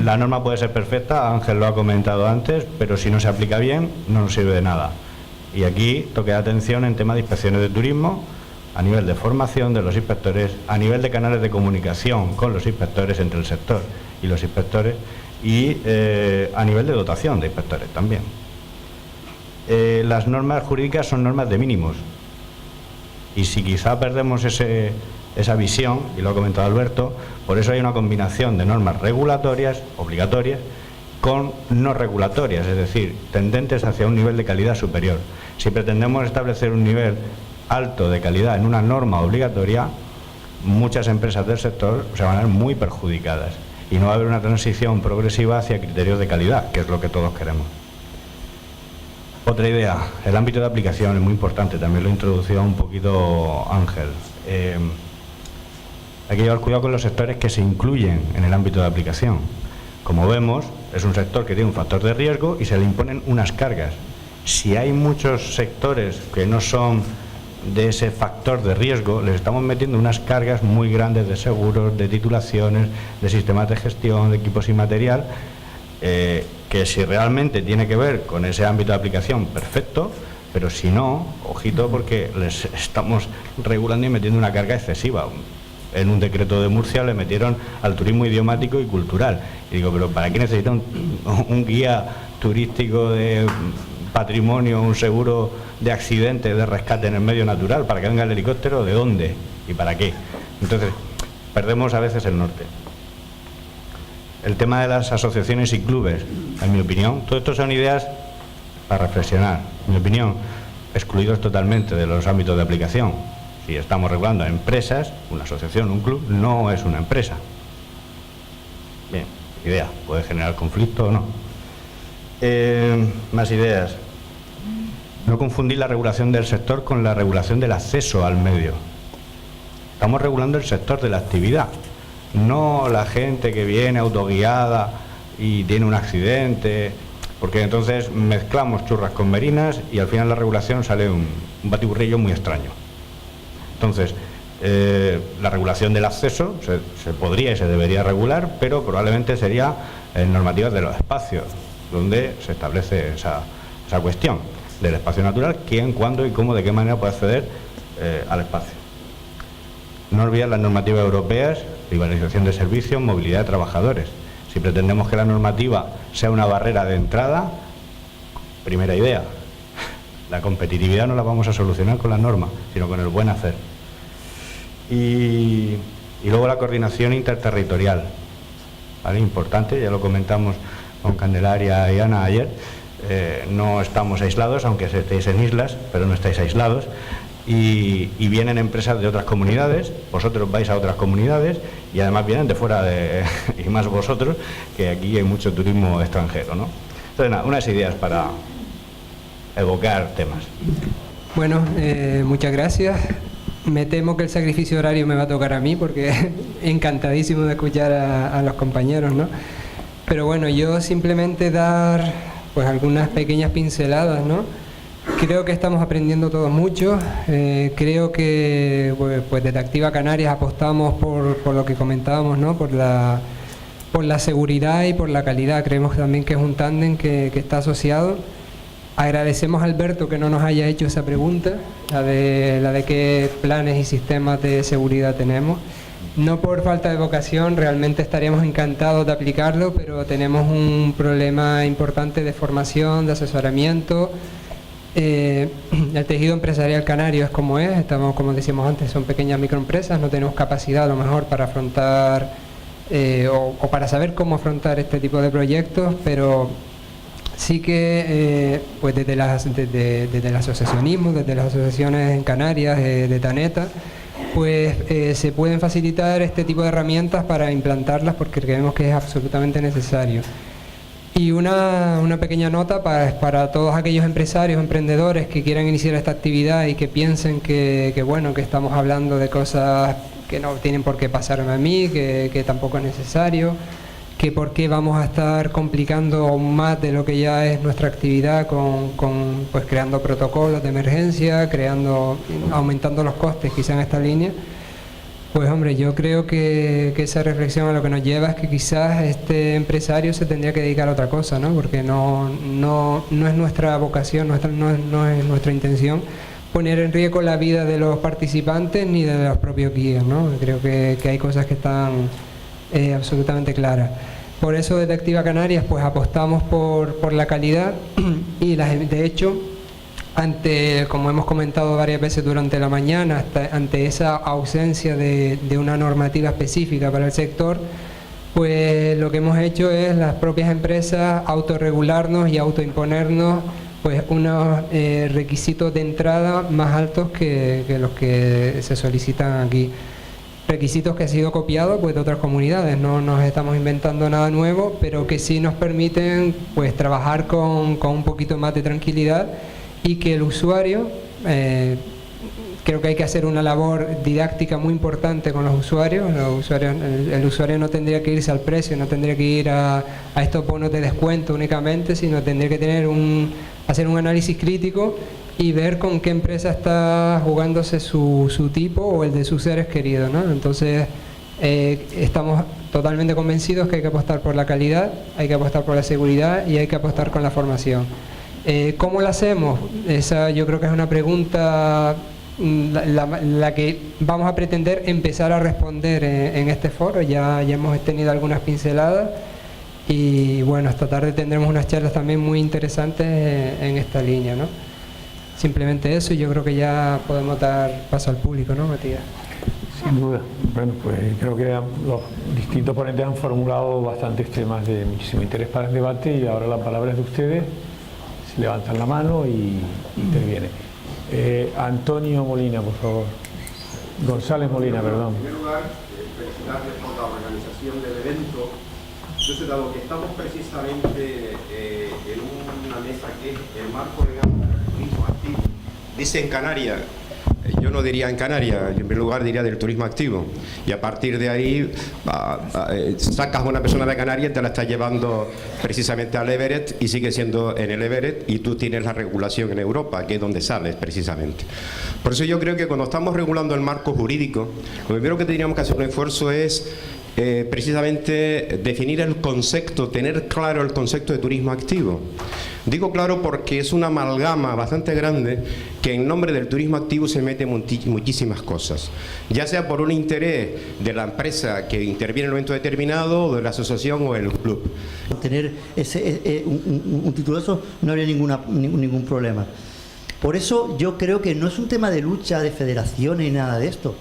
La norma puede ser perfecta, Ángel lo ha comentado antes, pero si no se aplica bien no nos sirve de nada. Y aquí toque de atención en temas de inspecciones de turismo, a nivel de formación de los inspectores, a nivel de canales de comunicación con los inspectores, entre el sector y los inspectores, y a nivel de dotación de inspectores también. Las normas jurídicas son normas de mínimos, y si quizá perdemos esa visión, y lo ha comentado Alberto, por eso hay una combinación de normas regulatorias, obligatorias, con no regulatorias, es decir, tendentes hacia un nivel de calidad superior. Si pretendemos establecer un nivel alto de calidad en una norma obligatoria, muchas empresas del sector se van a ver muy perjudicadas y no va a haber una transición progresiva hacia criterios de calidad, que es lo que todos queremos. Otra idea, el ámbito de aplicación es muy importante, también lo ha introducido un poquito Ángel. Hay que llevar cuidado con los sectores que se incluyen en el ámbito de aplicación. Como vemos, es un sector que tiene un factor de riesgo y se le imponen unas cargas. Si hay muchos sectores que no son de ese factor de riesgo, les estamos metiendo unas cargas muy grandes de seguros, de titulaciones, de sistemas de gestión, de equipos y material, que si realmente tiene que ver con ese ámbito de aplicación, perfecto, pero si no, ojito, porque les estamos regulando y metiendo una carga excesiva. En un decreto de Murcia le metieron al turismo idiomático y cultural. Y digo, pero ¿para qué necesitan un guía turístico de patrimonio, un seguro de accidente, de rescate en el medio natural? ¿Para que venga el helicóptero? ¿De dónde? ¿Y para qué? Entonces, perdemos a veces el norte. El tema de las asociaciones y clubes, en mi opinión, todo esto son ideas para reflexionar. En mi opinión, excluidos totalmente de los ámbitos de aplicación. Si estamos regulando a empresas, una asociación, un club, no es una empresa. Bien, idea, puede generar conflicto o no. Más ideas. No confundir la regulación del sector con la regulación del acceso al medio. Estamos regulando el sector de la actividad, no la gente que viene autoguiada y tiene un accidente, porque entonces mezclamos churras con merinas y al final la regulación sale un batiburrillo muy extraño. Entonces, la regulación del acceso se podría y se debería regular, pero probablemente sería en normativas de los espacios, donde se establece esa cuestión del espacio natural, quién, cuándo y cómo, de qué manera puede acceder al espacio. No olvidar las normativas europeas, liberalización de servicios, movilidad de trabajadores. Si pretendemos que la normativa sea una barrera de entrada, primera idea, la competitividad no la vamos a solucionar con las normas, sino con el buen hacer. Y luego la coordinación interterritorial, ¿vale? Importante, ya lo comentamos con Candelaria y Ana ayer, no estamos aislados, aunque estéis en islas, pero no estáis aislados, y vienen empresas de otras comunidades, vosotros vais a otras comunidades, y además vienen de fuera, y más vosotros, que aquí hay mucho turismo extranjero, ¿no? Entonces, nada, unas ideas para evocar temas. Bueno, muchas gracias. Me temo que el sacrificio horario me va a tocar a mí, porque encantadísimo de escuchar a los compañeros, ¿no? Pero bueno, yo simplemente dar pues algunas pequeñas pinceladas, ¿no? Creo que estamos aprendiendo todos mucho. Creo que pues desde Activa Canarias apostamos por lo que comentábamos, ¿no? Por la seguridad y por la calidad. Creemos también que es un tándem que está asociado. Agradecemos a Alberto que no nos haya hecho esa pregunta, la de qué planes y sistemas de seguridad tenemos. no por falta de vocación, realmente estaríamos encantados de aplicarlo, pero tenemos un problema importante de formación, de asesoramiento. El tejido empresarial canario es como es, estamos, como decíamos antes, son pequeñas microempresas, no tenemos capacidad a lo mejor para afrontar o para saber cómo afrontar este tipo de proyectos, pero sí que pues desde el asociacionismo, desde las asociaciones en Canarias, de Taneta, pues se pueden facilitar este tipo de herramientas para implantarlas, porque creemos que es absolutamente necesario. Y una pequeña nota para todos aquellos empresarios, emprendedores que quieran iniciar esta actividad y que piensen que bueno, que estamos hablando de cosas que no tienen por qué pasarme a mí, que tampoco es necesario, que por qué vamos a estar complicando aún más de lo que ya es nuestra actividad pues creando protocolos de emergencia, aumentando los costes quizá en esta línea. Pues hombre, yo creo que esa reflexión a lo que nos lleva es que quizás este empresario se tendría que dedicar a otra cosa, ¿no? Porque no es nuestra vocación, no es nuestra intención poner en riesgo la vida de los participantes ni de los propios guías, ¿no? Creo que hay cosas que están absolutamente claras. Por eso desde Activa Canarias pues apostamos por la calidad y de hecho, como hemos comentado varias veces durante la mañana, ante esa ausencia de una normativa específica para el sector, pues lo que hemos hecho es las propias empresas autorregularnos y autoimponernos pues unos requisitos de entrada más altos que los que se solicitan aquí. Requisitos que han sido copiados pues de otras comunidades, no nos estamos inventando nada nuevo, pero que sí nos permiten pues trabajar con un poquito más de tranquilidad y que el usuario, creo que hay que hacer una labor didáctica muy importante con los usuarios. El usuario no tendría que irse al precio, no tendría que ir a estos bonos de descuento únicamente, sino tendría que hacer un análisis crítico y ver con qué empresa está jugándose su tipo o el de sus seres queridos, ¿no? Entonces estamos totalmente convencidos que hay que apostar por la calidad, hay que apostar por la seguridad y hay que apostar con la formación. ¿Cómo lo hacemos? Esa yo creo que es una pregunta la que vamos a pretender empezar a responder en este foro. Ya hemos tenido algunas pinceladas y bueno, esta tarde tendremos unas charlas también muy interesantes en esta línea, ¿no? Simplemente eso, y yo creo que ya podemos dar paso al público, ¿no, Matías? Sin duda. Bueno, pues creo que los distintos ponentes han formulado bastantes temas de muchísimo interés para el debate y ahora la palabra es de ustedes. Se levantan la mano y interviene. Antonio Molina, por favor. González Molina, perdón. En primer lugar, felicitarles por la organización del evento. Entonces, dado que estamos precisamente en una mesa que es el marco legal del turismo activo, dice en Canarias, yo no diría en Canarias, yo en primer lugar diría del turismo activo, y a partir de ahí sacas a una persona de Canarias y te la estás llevando precisamente al Everest y sigue siendo en el Everest y tú tienes la regulación en Europa, que es donde sales precisamente. Por eso yo creo que cuando estamos regulando el marco jurídico, lo primero que tendríamos que hacer un esfuerzo es precisamente definir el concepto, tener claro el concepto de turismo activo. Digo claro porque es una amalgama bastante grande que en nombre del turismo activo se mete muchísimas cosas, ya sea por un interés de la empresa que interviene en un momento determinado, o de la asociación o el club. Tener un título de eso no habría ningún problema. Por eso yo creo que no es un tema de lucha de federaciones ni nada de esto.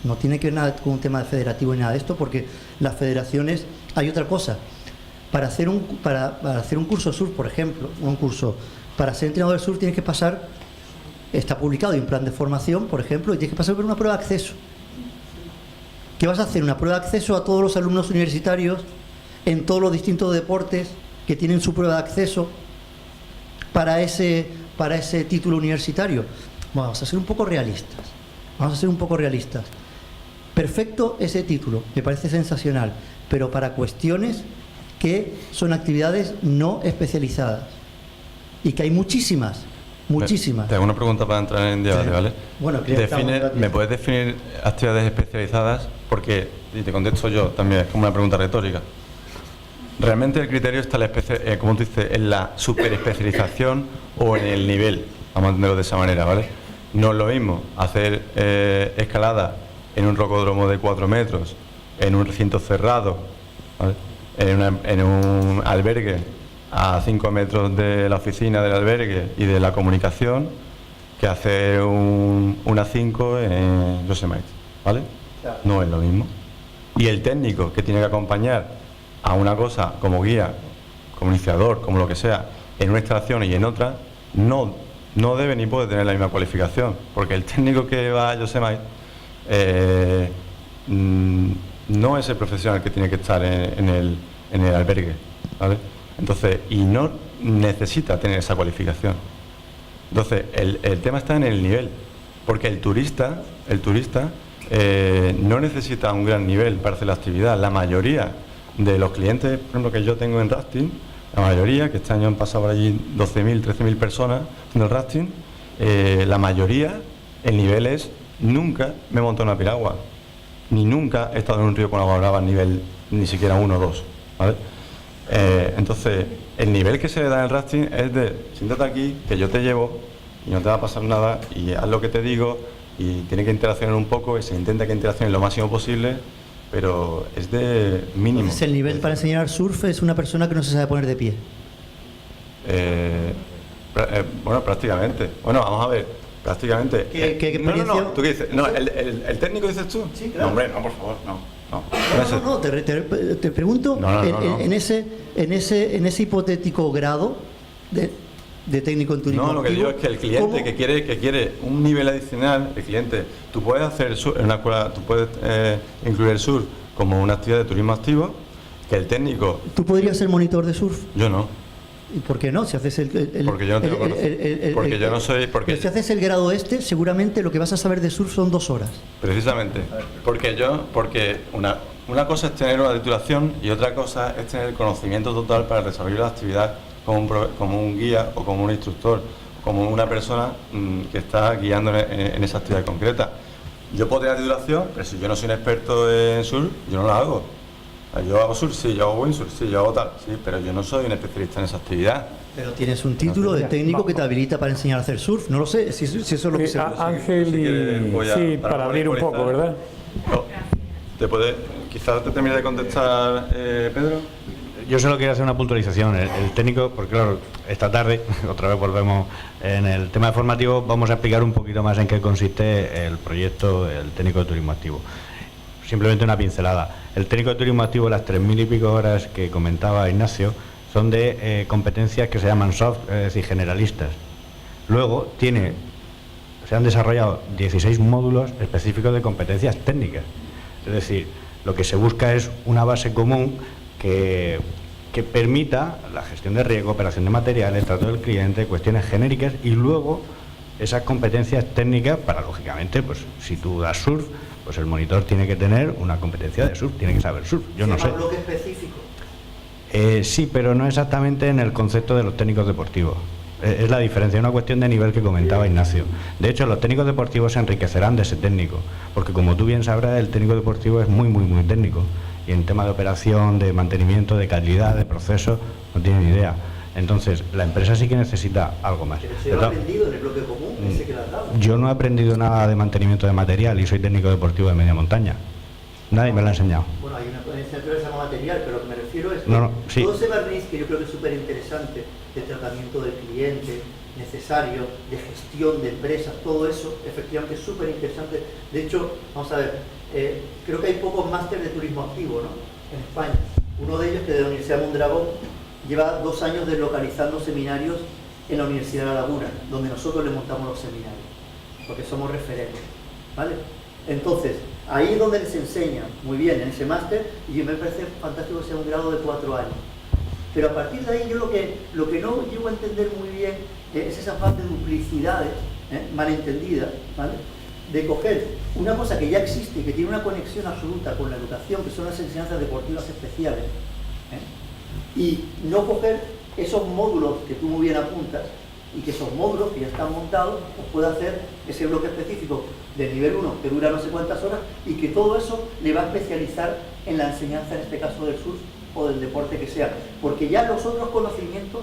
No tiene que ver nada con un tema federativo ni nada de esto, porque las federaciones, hay otra cosa. Para hacer un curso surf, por ejemplo, para ser entrenador de surf tienes que pasar, está publicado en un plan de formación, por ejemplo, y tienes que pasar por una prueba de acceso. ¿Qué vas a hacer? Una prueba de acceso a todos los alumnos universitarios en todos los distintos deportes que tienen su prueba de acceso para ese título universitario. Vamos a ser un poco realistas. Perfecto ese título, me parece sensacional, pero para cuestiones que son actividades no especializadas y que hay muchísimas. Te hago una pregunta para entrar en debate, ¿vale? Bueno, ¿me puedes definir actividades especializadas? Porque, y te contesto yo también, es como una pregunta retórica. ¿Realmente el criterio está, como tú dices, en la superespecialización o en el nivel? Vamos a entenderlo de esa manera, ¿vale? No es lo mismo hacer escalada en un rocódromo de 4 metros, en un recinto cerrado, ¿vale? En un albergue a 5 metros de la oficina del albergue y de la comunicación, que hacer una 5 en Yosemite, ¿vale? Claro. No es lo mismo. Y el técnico que tiene que acompañar a una cosa como guía, como iniciador, como lo que sea, en una instalación y en otra, no debe ni puede tener la misma cualificación, porque el técnico que va a Yosemite no es el profesional que tiene que estar en el albergue, ¿vale? Entonces, y no necesita tener esa cualificación. Entonces, el tema está en el nivel, porque el turista no necesita un gran nivel para hacer la actividad. La mayoría de los clientes, por ejemplo, que yo tengo en rafting, la mayoría, que este año han pasado por allí 12.000, 13.000 personas en el rafting, la mayoría, el nivel es, nunca me he montado en una piragua, ni nunca he estado en un río con agua brava a nivel ni siquiera 1 o 2, ¿vale? Entonces, el nivel que se le da en el rafting es de, siéntate aquí, que yo te llevo y no te va a pasar nada y haz lo que te digo y tiene que interaccionar un poco y se intenta que interaccione lo máximo posible, pero es de mínimo. Entonces, el nivel para enseñar surf es una persona que no se sabe poner de pie. Bueno, prácticamente. Bueno, vamos a ver, prácticamente. ¿Qué experiencia? No, ¿tú qué dices? No, ¿el técnico dices tú? Sí, claro. No, hombre, no, por favor, no. No, te pregunto, No. en ese hipotético grado de técnico en turismo No, lo que digo es activo, que el cliente ¿cómo? que quiere un nivel adicional, el cliente, tú puedes hacer surf en una escuela, tú puedes incluir el surf como una actividad de turismo activo, que el técnico. ¿Tú podrías ser monitor de surf? Yo no. ¿Y por qué no? Si haces Porque yo no tengo conocimiento. Porque yo no soy. Si haces el grado seguramente lo que vas a saber de surf son 2 horas. Precisamente. Porque una cosa es tener una titulación y otra cosa es tener el conocimiento total para el desarrollo de la actividad como un guía o como un instructor, como una persona que está guiando en esa actividad concreta. Yo puedo tener la titulación, pero si yo no soy un experto en surf, yo no la hago. Yo hago surf, sí, yo hago windsurf, sí, yo hago tal, sí, pero yo no soy un especialista en esa actividad. Pero tienes un título de técnico que te habilita para enseñar a hacer surf. No lo sé, si eso es lo que se Ángel, Si quieres, voy a- sí, para abrir un poco, ¿verdad? Quizás te termine de contestar, Pedro. Yo solo quiero hacer una puntualización. El técnico, porque claro, esta tarde, otra vez volvemos en el tema de formativo, vamos a explicar un poquito más en qué consiste el proyecto del técnico de turismo activo. Simplemente una pincelada. El técnico de turismo activo, las 3.000 y pico horas que comentaba Ignacio, son de competencias que se llaman soft, es decir, generalistas. Luego se han desarrollado 16 módulos específicos de competencias técnicas. Es decir, lo que se busca es una base común que permita la gestión de riesgo, operación de materiales, trato del cliente, cuestiones genéricas y luego esas competencias técnicas para, lógicamente, pues si tú das surf, pues el monitor tiene que tener una competencia de surf, tiene que saber surf, yo no sé. ¿Un bloque específico? Sí, pero no exactamente en el concepto de los técnicos deportivos. Es la diferencia, es una cuestión de nivel que comentaba Ignacio. De hecho, los técnicos deportivos se enriquecerán de ese técnico, porque como tú bien sabrás, el técnico deportivo es muy, muy, muy técnico. Y en tema de operación, de mantenimiento, de calidad, de proceso, no tiene ni idea. Entonces, la empresa sí que necesita algo más. Pero se lo ha aprendido en el bloque común, ese que le has dado. Yo no he aprendido nada de mantenimiento de material y soy técnico deportivo de media montaña. Nadie me lo ha enseñado. Bueno, hay una licenciatura que se llama material, pero lo que me refiero es que Sí. todo ese barniz que yo creo que es súper interesante, de tratamiento del cliente, necesario, de gestión de empresas, todo eso, efectivamente es súper interesante. De hecho, vamos a ver, creo que hay pocos másteres de turismo activo, ¿no?, en España. Uno de ellos, que de la Universidad de Mondragón, lleva 2 años deslocalizando seminarios en la Universidad de La Laguna, donde nosotros le montamos los seminarios, porque somos referentes, ¿vale? Entonces, ahí es donde les enseñan muy bien en ese máster, y me parece fantástico que sea un grado de 4 años. Pero a partir de ahí yo lo que no llego a entender muy bien es esa parte de duplicidades, malentendidas, ¿vale?, de coger una cosa que ya existe y que tiene una conexión absoluta con la educación, que son las enseñanzas deportivas especiales, y no coger esos módulos que tú muy bien apuntas, y que esos módulos que ya están montados os puede hacer ese bloque específico del nivel 1 que dura no sé cuántas horas, y que todo eso le va a especializar en la enseñanza, en este caso del surf o del deporte que sea, porque ya los otros conocimientos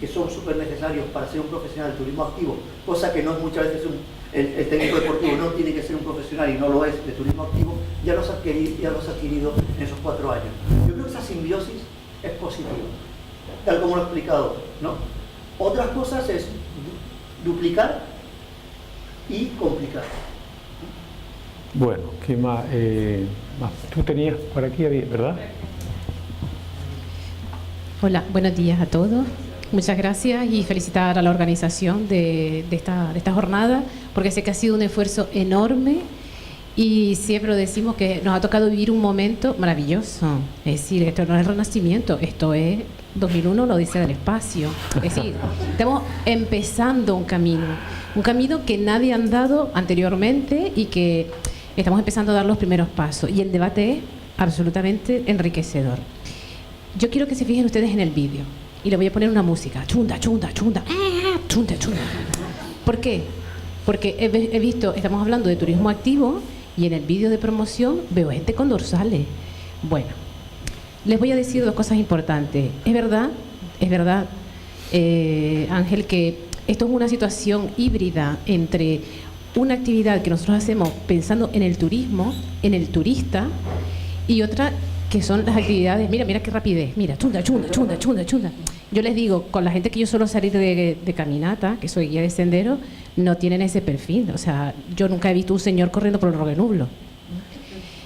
que son súper necesarios para ser un profesional del turismo activo, cosa que no es muchas veces el técnico deportivo no tiene que ser un profesional y no lo es de turismo activo, ya los ha adquirido en esos 4 años. Yo creo que esa simbiosis es positiva, tal como lo he explicado, ¿no? Otras cosas es duplicar y complicar. Bueno, ¿qué más? Tú tenías por aquí, ¿verdad? Hola, buenos días a todos. Muchas gracias y felicitar a la organización de esta jornada, porque sé que ha sido un esfuerzo enorme y siempre lo decimos que nos ha tocado vivir un momento maravilloso. Es decir, esto no es el Renacimiento, esto es 2001, la Odisea del espacio. Es decir, estamos empezando un camino que nadie ha andado anteriormente y que estamos empezando a dar los primeros pasos. Y el debate es absolutamente enriquecedor. Yo quiero que se fijen ustedes en el vídeo. Y le voy a poner una música. Chunda, chunda, chunda. Chunda, chunda. ¿Por qué? Porque he visto, estamos hablando de turismo activo y en el vídeo de promoción veo gente con dorsales. Bueno, les voy a decir 2 cosas importantes. Es verdad, Ángel, que esto es una situación híbrida entre una actividad que nosotros hacemos pensando en el turismo, en el turista, y otra que son las actividades, mira qué rapidez, mira, chunda, chunda, chunda, chunda, chunda. Yo les digo, con la gente que yo suelo salir de caminata, que soy guía de sendero, no tienen ese perfil. O sea, yo nunca he visto un señor corriendo por el Roquenublo.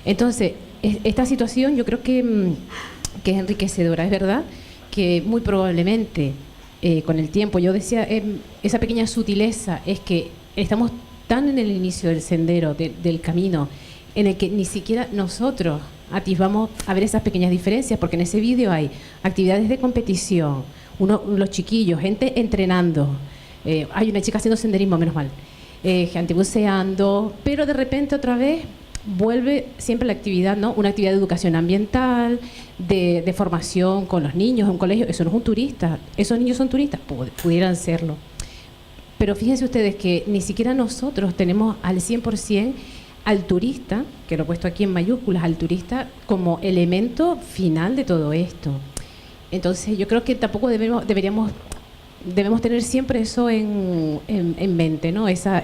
Entonces, esta situación yo creo que es enriquecedora. Es verdad que muy probablemente con el tiempo, yo decía, esa pequeña sutileza es que estamos tan en el inicio del sendero, del camino, en el que ni siquiera nosotros atisbamos a ver esas pequeñas diferencias, porque en ese vídeo hay actividades de competición, los chiquillos, gente entrenando, hay una chica haciendo senderismo, menos mal, gente buceando, pero de repente otra vez vuelve siempre la actividad, ¿no? Una actividad de educación ambiental, de formación con los niños en un colegio. Eso no es un turista, esos niños son turistas, pudieran serlo. Pero fíjense ustedes que ni siquiera nosotros tenemos al 100% al turista, que lo he puesto aquí en mayúsculas, al turista como elemento final de todo esto. Entonces yo creo que tampoco debemos tener siempre eso en mente, ¿no? Esa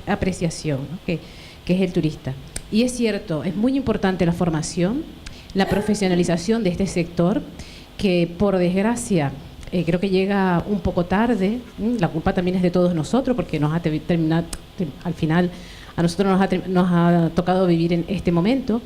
apreciación, ¿no? que es el turista. Y es cierto, es muy importante la formación, la profesionalización de este sector, que por desgracia creo que llega un poco tarde. La culpa también es de todos nosotros, porque nos ha terminado, al final a nosotros nos ha tocado vivir en este momento.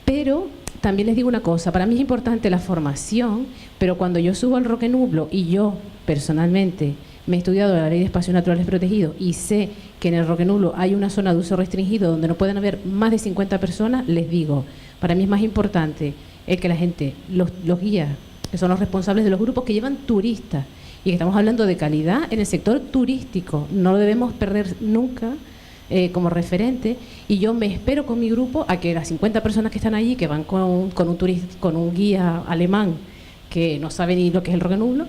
Pero también les digo una cosa, para mí es importante la formación, pero cuando yo subo al Roquenublo y yo personalmente me he estudiado la Ley de Espacios Naturales Protegidos y sé que en el Roquenublo hay una zona de uso restringido donde no pueden haber más de 50 personas, les digo, para mí es más importante el que la gente, los guías, que son los responsables de los grupos que llevan turistas, y que estamos hablando de calidad en el sector turístico, no lo debemos perder nunca como referente. Y yo me espero con mi grupo a que las 50 personas que están allí, que van con un guía alemán que no sabe ni lo que es el Roquenublo,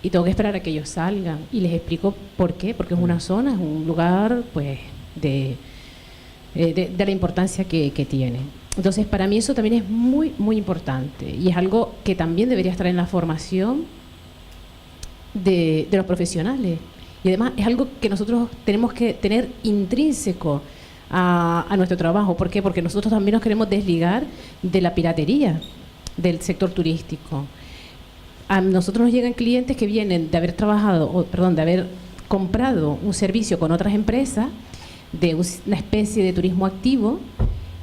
y tengo que esperar a que ellos salgan y les explico por qué, porque es una zona, es un lugar pues de la importancia que tiene. Entonces para mí eso también es muy muy importante y es algo que también debería estar en la formación de los profesionales, y además es algo que nosotros tenemos que tener intrínseco a nuestro trabajo. ¿Por qué? Porque nosotros también nos queremos desligar de la piratería del sector turístico. A nosotros nos llegan clientes que vienen de haber de haber comprado un servicio con otras empresas de una especie de turismo activo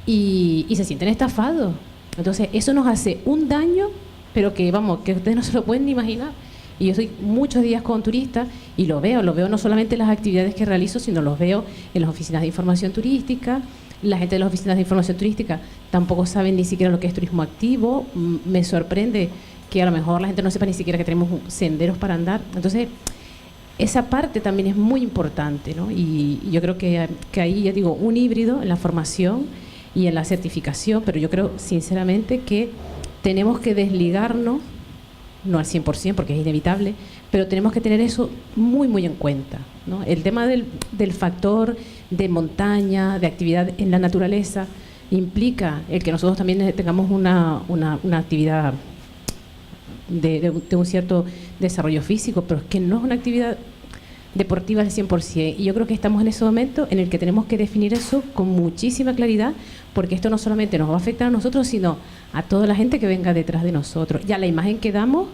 y se sienten estafados. Entonces eso nos hace un daño, pero que vamos, que ustedes no se lo pueden ni imaginar. Y yo estoy muchos días con turistas y lo veo no solamente en las actividades que realizo, sino los veo en las oficinas de información turística. La gente de las oficinas de información turística tampoco saben ni siquiera lo que es turismo activo. Me sorprende que a lo mejor la gente no sepa ni siquiera que tenemos senderos para andar. Entonces, esa parte también es muy importante, ¿no? Y yo creo que ahí, ya digo, un híbrido en la formación y en la certificación, pero yo creo sinceramente que tenemos que desligarnos, no al 100% porque es inevitable, pero tenemos que tener eso muy muy en cuenta, ¿no? El tema del factor de montaña, de actividad en la naturaleza, implica el que nosotros también tengamos una actividad de un cierto desarrollo físico, pero es que no es una actividad deportiva al 100%. Y yo creo que estamos en ese momento en el que tenemos que definir eso con muchísima claridad, porque esto no solamente nos va a afectar a nosotros, sino a toda la gente que venga detrás de nosotros, y a la imagen que damos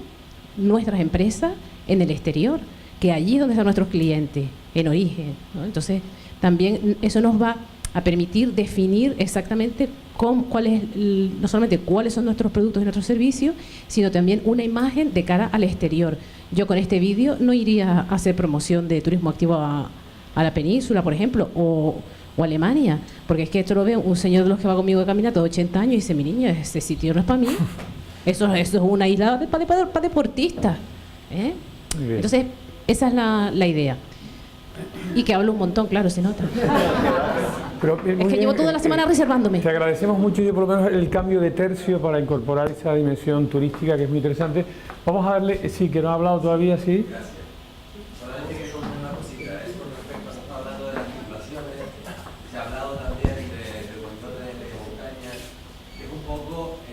nuestras empresas en el exterior, que allí es donde están nuestros clientes, en origen, ¿no? Entonces, también eso nos va a permitir definir exactamente cuál es no solamente cuáles son nuestros productos y nuestros servicios, sino también una imagen de cara al exterior. Yo con este vídeo no iría a hacer promoción de turismo activo a la península, por ejemplo, o Alemania, porque es que esto lo ve un señor de los que va conmigo de caminata de 80 años y dice, mi niña, ese sitio no es para mí, eso es una isla para deportistas, ¿eh? Entonces, esa es la idea. Y que hablo un montón, claro, se nota. Pero, es que llevo toda la semana reservándome. Te agradecemos mucho, yo por lo menos el cambio de tercio para incorporar esa dimensión turística que es muy interesante. Vamos a darle, sí, que no ha hablado todavía, sí. Solamente que como una cosita, es con respecto a estar hablando de las tripulaciones, se ha hablado también del control de montañas, que es un poco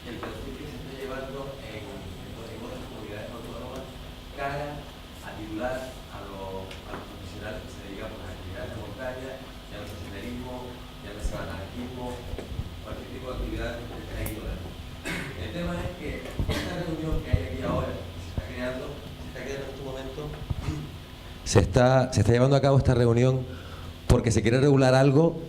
el perfil que se está llevando en otras comunidades autónomas cara a titular a los profesionales que se dedican a las actividades de montaña, ya el senderismo, ya el anarquismo, cualquier tipo de actividad de esta índole. El tema es que esta reunión que hay aquí ahora, se está creando en este momento, se está llevando a cabo esta reunión porque se quiere regular algo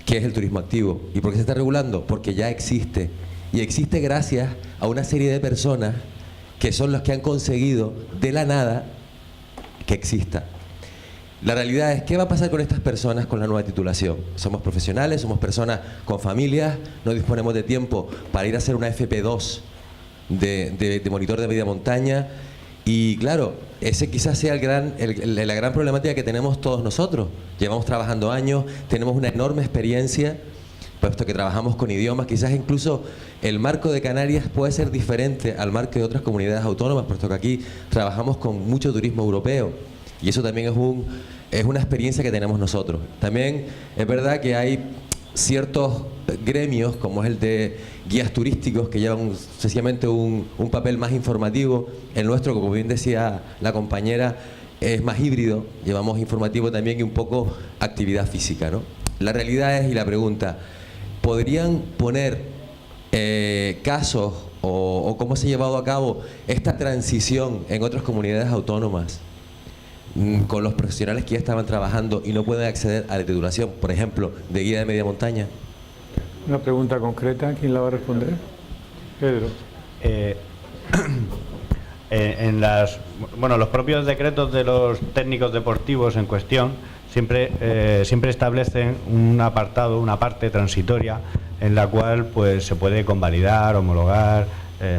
que es el turismo activo. ¿Y por qué se está regulando? Porque ya existe. Y existe gracias a una serie de personas que son los que han conseguido de la nada que exista. La realidad es, ¿qué va a pasar con estas personas con la nueva titulación? Somos profesionales, somos personas con familias, no disponemos de tiempo para ir a hacer una FP2 de monitor de media montaña, y claro, ese quizás sea la gran problemática que tenemos todos nosotros. Llevamos trabajando años, tenemos una enorme experiencia, puesto que trabajamos con idiomas, quizás incluso el marco de Canarias puede ser diferente al marco de otras comunidades autónomas, puesto que aquí trabajamos con mucho turismo europeo, y eso también es una experiencia que tenemos nosotros. También es verdad que hay ciertos gremios, como es el de guías turísticos, que llevan sencillamente un papel más informativo. El nuestro, como bien decía la compañera, es más híbrido, llevamos informativo también y un poco actividad física, ¿no? La realidad es, y la pregunta, ¿podrían poner casos o cómo se ha llevado a cabo esta transición en otras comunidades autónomas con los profesionales que ya estaban trabajando y no pueden acceder a la titulación, por ejemplo, de guía de media montaña? Una pregunta concreta, ¿quién la va a responder? Pedro. Los propios decretos de los técnicos deportivos en cuestión siempre establecen un apartado, una parte transitoria en la cual pues se puede convalidar, homologar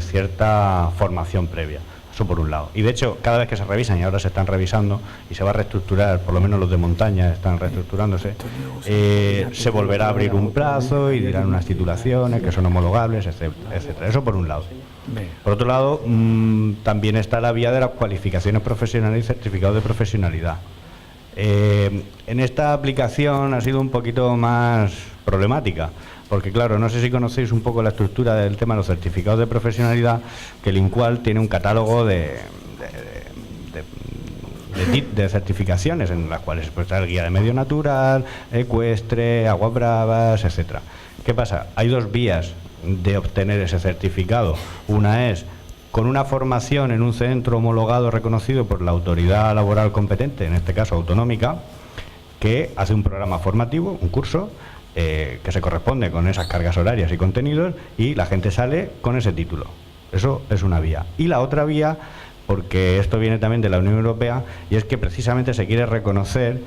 cierta formación previa. Eso por un lado. Y de hecho, cada vez que se revisan, y ahora se están revisando, y se va a reestructurar, por lo menos los de montaña están reestructurándose, se volverá a abrir un plazo y dirán unas titulaciones que son homologables, etcétera. Eso por un lado. Por otro lado, también está la vía de las cualificaciones profesionales y certificados de profesionalidad. En esta aplicación ha sido un poquito más problemática, porque claro, no sé si conocéis un poco la estructura del tema de los certificados de profesionalidad, que el INCUAL tiene un catálogo de certificaciones en las cuales pues, está el guía de medio natural, ecuestre, aguas bravas, etcétera. ¿Qué pasa? Hay dos vías de obtener ese certificado. Una es con una formación en un centro homologado reconocido por la autoridad laboral competente, en este caso autonómica, que hace un programa formativo, un curso, que se corresponde con esas cargas horarias y contenidos, y la gente sale con ese título. Eso es una vía. Y la otra vía, porque esto viene también de la Unión Europea, y es que precisamente se quiere reconocer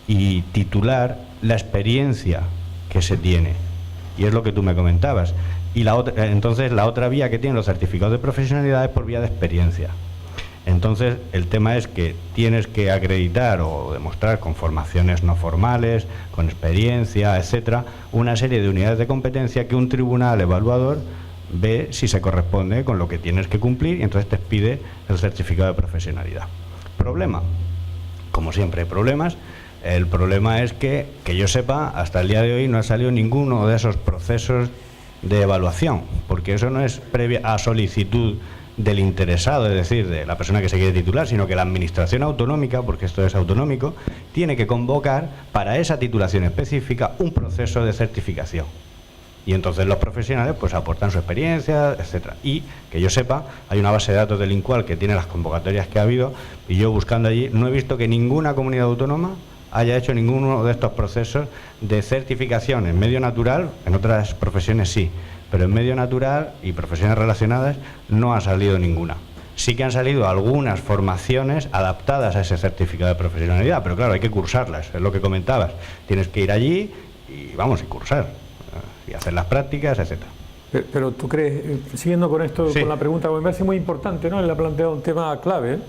y titular la experiencia que se tiene. Y es lo que tú me comentabas. Y entonces la otra vía que tienen los certificados de profesionalidad es por vía de experiencia. Entonces el tema es que tienes que acreditar o demostrar con formaciones no formales, con experiencia, etcétera, una serie de unidades de competencia que un tribunal evaluador ve si se corresponde con lo que tienes que cumplir, y entonces te pide el certificado de profesionalidad. Problema, como siempre hay problemas. El problema es que yo sepa, hasta el día de hoy no ha salido ninguno de esos procesos de evaluación, porque eso no es previa a solicitud del interesado, es decir, de la persona que se quiere titular, sino que la administración autonómica, porque esto es autonómico, tiene que convocar para esa titulación específica un proceso de certificación. Y entonces los profesionales pues aportan su experiencia, etcétera. Y que yo sepa, hay una base de datos del INCUAL que tiene las convocatorias que ha habido, y yo buscando allí no he visto que ninguna comunidad autónoma haya hecho ninguno de estos procesos de certificación en medio natural. En otras profesiones sí, pero en medio natural y profesiones relacionadas no ha salido ninguna. Sí que han salido algunas formaciones adaptadas a ese certificado de profesionalidad, pero claro, hay que cursarlas, es lo que comentabas. Tienes que ir allí y vamos, y cursar, y hacer las prácticas, etcétera. Pero tú crees, siguiendo con esto, Sí. con la pregunta, me parece muy importante, ¿no? Él ha planteado un tema clave.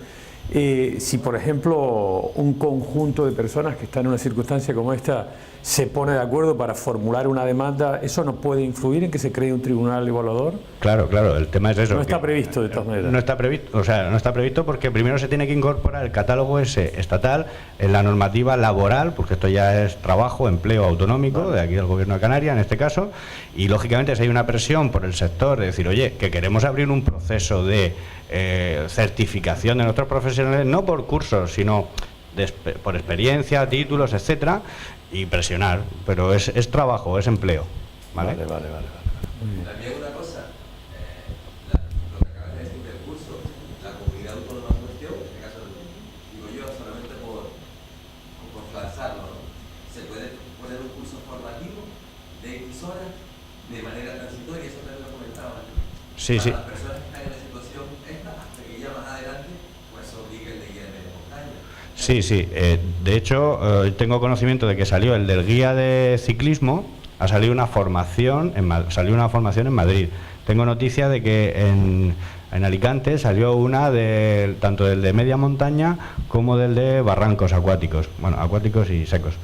Si, por ejemplo, un conjunto de personas que están en una circunstancia como esta se pone de acuerdo para formular una demanda, ¿eso no puede influir en que se cree un tribunal evaluador? Claro, claro, el tema es eso. No está que previsto, de todas maneras. No está previsto, o sea, no está previsto porque primero se tiene que incorporar el catálogo ese estatal en la normativa laboral, porque esto ya es trabajo, empleo autonómico, de aquí del Gobierno de Canarias en este caso, y lógicamente si hay una presión por el sector de decir, oye, que queremos abrir un proceso de certificación de nuestros profesionales, no por cursos, sino por experiencia, títulos, etcétera, y presionar, pero es trabajo, es empleo. ¿Vale? Vale. También una cosa, lo que acabas de decir del curso, la comunidad autónoma en cuestión, en este caso digo yo solamente por lanzarlo, ¿no? Se puede poner un curso formativo de X horas de manera transitoria, eso también lo comentaba. Sí, sí. Para las personas que están en la situación esta, hasta que ya más adelante, pues obligue el de guía de media montaña. Sí, sí. De hecho, tengo conocimiento de que salió el del guía de ciclismo, ha salido una formación en Madrid. Tengo noticia de que en Alicante salió una tanto del de media montaña como del de barrancos acuáticos, bueno, acuáticos y secos.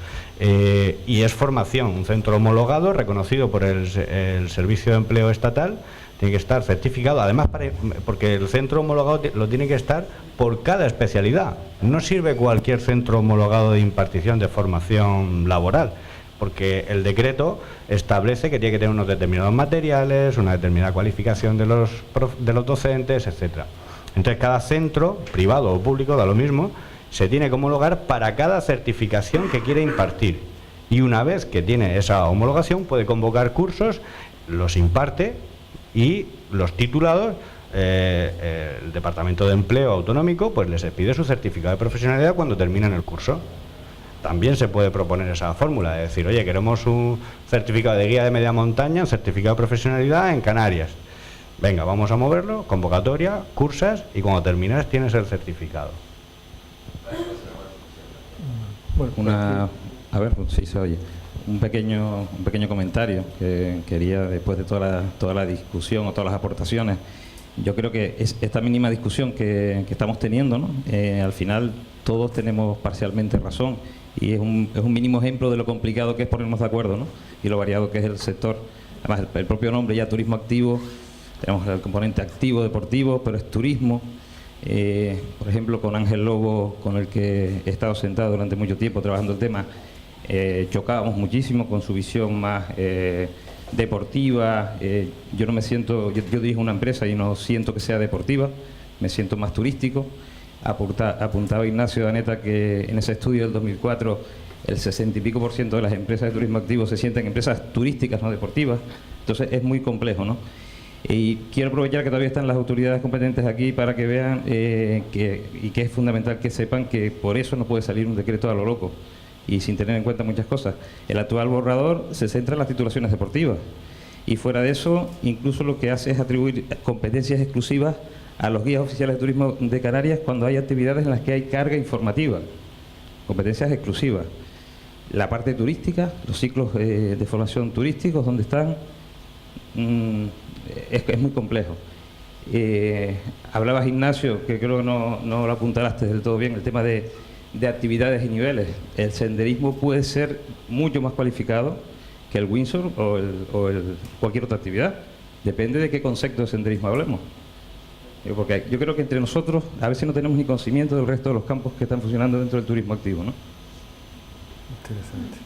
Y es formación, un centro homologado, reconocido por el Servicio de Empleo Estatal. Tiene que estar certificado, además porque el centro homologado lo tiene que estar por cada especialidad. No sirve cualquier centro homologado de impartición de formación laboral, porque el decreto establece que tiene que tener unos determinados materiales, una determinada cualificación de los docentes, etcétera. Entonces cada centro, privado o público, da lo mismo, se tiene que homologar para cada certificación que quiere impartir. Y una vez que tiene esa homologación puede convocar cursos, los imparte, y los titulados, el Departamento de Empleo Autonómico pues les pide su certificado de profesionalidad cuando terminan el curso. También se puede proponer esa fórmula, de decir, oye, queremos un certificado de guía de media montaña, un certificado de profesionalidad en Canarias. Venga, vamos a moverlo, convocatoria, cursas, y cuando terminas tienes el certificado. A ver, sí se oye. Un pequeño comentario que quería, después de toda la discusión o todas las aportaciones. Yo creo que esta mínima discusión que estamos teniendo, ¿no? Al final todos tenemos parcialmente razón, y es un mínimo ejemplo de lo complicado que es ponernos de acuerdo, ¿no? Y lo variado que es el sector. Además, el propio nombre ya, turismo activo, tenemos el componente activo deportivo, pero es turismo. Por ejemplo, con Ángel Lobo, con el que he estado sentado durante mucho tiempo trabajando el tema, chocábamos muchísimo con su visión más deportiva. Yo no me siento, yo dirijo una empresa y no siento que sea deportiva, me siento más turístico. Apuntaba Ignacio Daneta que en ese estudio del 2004 el 60 y pico % de las empresas de turismo activo se sienten empresas turísticas, no deportivas. Entonces es muy complejo, ¿no? Y quiero aprovechar que todavía están las autoridades competentes aquí para que vean que es fundamental que sepan que por eso no puede salir un decreto a lo loco y sin tener en cuenta muchas cosas. El actual borrador se centra en las titulaciones deportivas, y fuera de eso incluso lo que hace es atribuir competencias exclusivas a los guías oficiales de turismo de Canarias cuando hay actividades en las que hay carga informativa, competencias exclusivas. La parte turística, los ciclos de formación turísticos, ¿dónde están? Es muy complejo. Hablabas, Ignacio, que creo que no lo apuntalaste del todo bien, el tema de actividades y niveles. El senderismo puede ser mucho más cualificado que el windsurf o cualquier otra actividad. Depende de qué concepto de senderismo hablemos. Porque yo creo que entre nosotros a veces no tenemos ni conocimiento del resto de los campos que están funcionando dentro del turismo activo, ¿no? Interesante.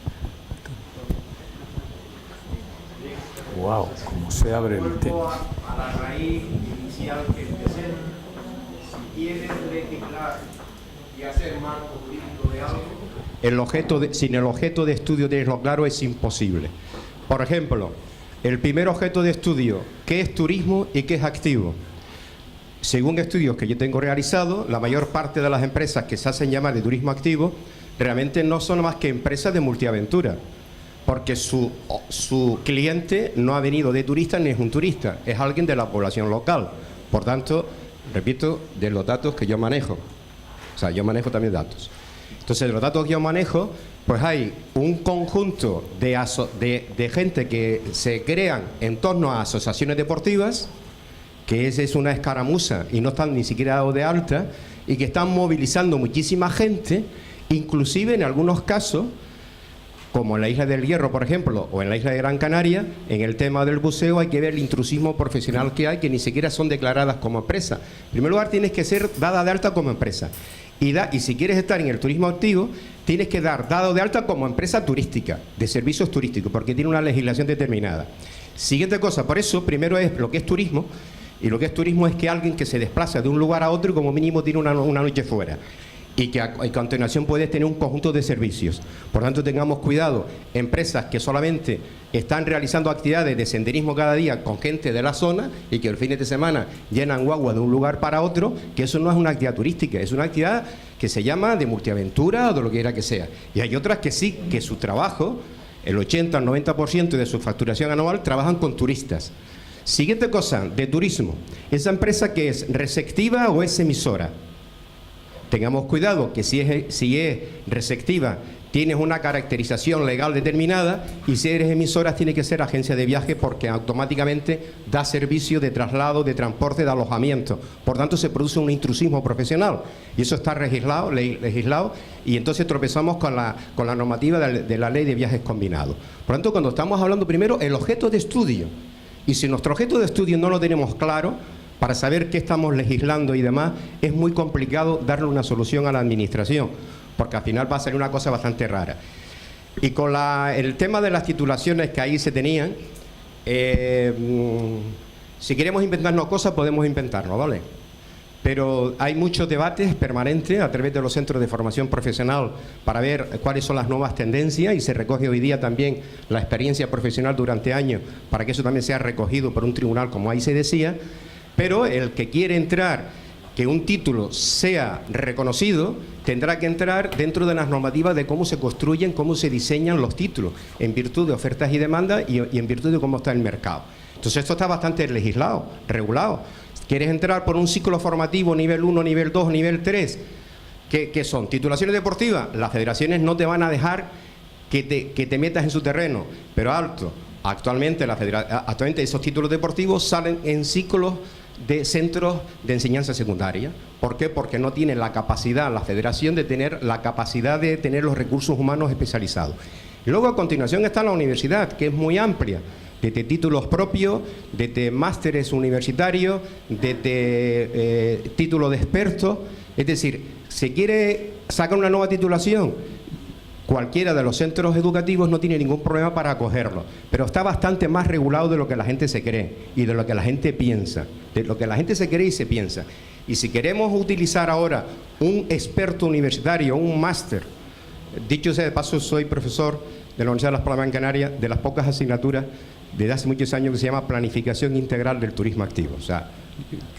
Wow, cómo se abre el tema. A la raíz inicial que empecé, si quieres legislar y hacer marco jurídico de algo, sin el objeto de estudio tenerlo claro es imposible. Por ejemplo, el primer objeto de estudio, ¿qué es turismo y qué es activo? Según estudios que yo tengo realizados, la mayor parte de las empresas que se hacen llamar de turismo activo realmente no son más que empresas de multiaventura, porque su cliente no ha venido de turista ni es un turista, es alguien de la población local. Por tanto, repito, de los datos que yo manejo. O sea, yo manejo también datos. Entonces, de los datos que yo manejo, pues hay un conjunto de gente que se crean en torno a asociaciones deportivas, que es una escaramuza y no están ni siquiera dados de alta, y que están movilizando muchísima gente, inclusive en algunos casos, como en la Isla del Hierro, por ejemplo, o en la Isla de Gran Canaria, en el tema del buceo hay que ver el intrusismo profesional que hay, que ni siquiera son declaradas como empresa. En primer lugar, tienes que ser dada de alta como empresa. Y si quieres estar en el turismo activo, tienes que dar dado de alta como empresa turística, de servicios turísticos, porque tiene una legislación determinada. Siguiente cosa, por eso, primero es lo que es turismo, y lo que es turismo es que alguien que se desplaza de un lugar a otro y como mínimo tiene una noche fuera. Y que a continuación puedes tener un conjunto de servicios. Por tanto, tengamos cuidado, empresas que solamente están realizando actividades de senderismo cada día con gente de la zona y que el fin de semana llenan guagua de un lugar para otro, que eso no es una actividad turística, es una actividad que se llama de multiaventura o de lo que quiera que sea. Y hay otras que sí, que su trabajo, el 80 al 90% de su facturación anual, trabajan con turistas. Siguiente cosa, de turismo. Esa empresa que es receptiva o es emisora. Tengamos cuidado que si es receptiva tienes una caracterización legal determinada y si eres emisora tiene que ser agencia de viaje porque automáticamente da servicio de traslado, de transporte, de alojamiento. Por tanto se produce un intrusismo profesional y eso está legislado y entonces tropezamos con la normativa de la ley de viajes combinados. Por tanto, cuando estamos hablando primero el objeto de estudio y si nuestro objeto de estudio no lo tenemos claro, para saber qué estamos legislando y demás, es muy complicado darle una solución a la administración, porque al final va a ser una cosa bastante rara. Y con el tema de las titulaciones que ahí se tenían, si queremos inventarnos cosas, podemos inventarnos, ¿vale? Pero hay muchos debates permanentes a través de los centros de formación profesional para ver cuáles son las nuevas tendencias y se recoge hoy día también la experiencia profesional durante años para que eso también sea recogido por un tribunal, como ahí se decía. Pero el que quiere entrar, que un título sea reconocido, tendrá que entrar dentro de las normativas de cómo se construyen, cómo se diseñan los títulos, en virtud de ofertas y demandas y en virtud de cómo está el mercado. Entonces esto está bastante legislado, regulado. ¿Quieres entrar por un ciclo formativo nivel 1, nivel 2, nivel 3? ¿Qué son? ¿Titulaciones deportivas? Las federaciones no te van a dejar que te metas en su terreno, pero alto. Actualmente esos títulos deportivos salen en ciclos de centros de enseñanza secundaria. ¿Por qué? Porque no tienen la capacidad, la federación, de tener la capacidad de tener los recursos humanos especializados. Y luego a continuación está la universidad, que es muy amplia, desde títulos propios, desde másteres universitarios, desde títulos de expertos. Es decir, se quiere sacar una nueva titulación, cualquiera de los centros educativos no tiene ningún problema para acogerlo, pero está bastante más regulado de lo que la gente se cree y de lo que la gente piensa, de lo que la gente se cree y se piensa. Y si queremos utilizar ahora un experto universitario, un máster, dicho sea de paso, soy profesor de la Universidad de Las Palmas de Gran Canaria, de las pocas asignaturas desde hace muchos años que se llama Planificación Integral del Turismo Activo. O sea,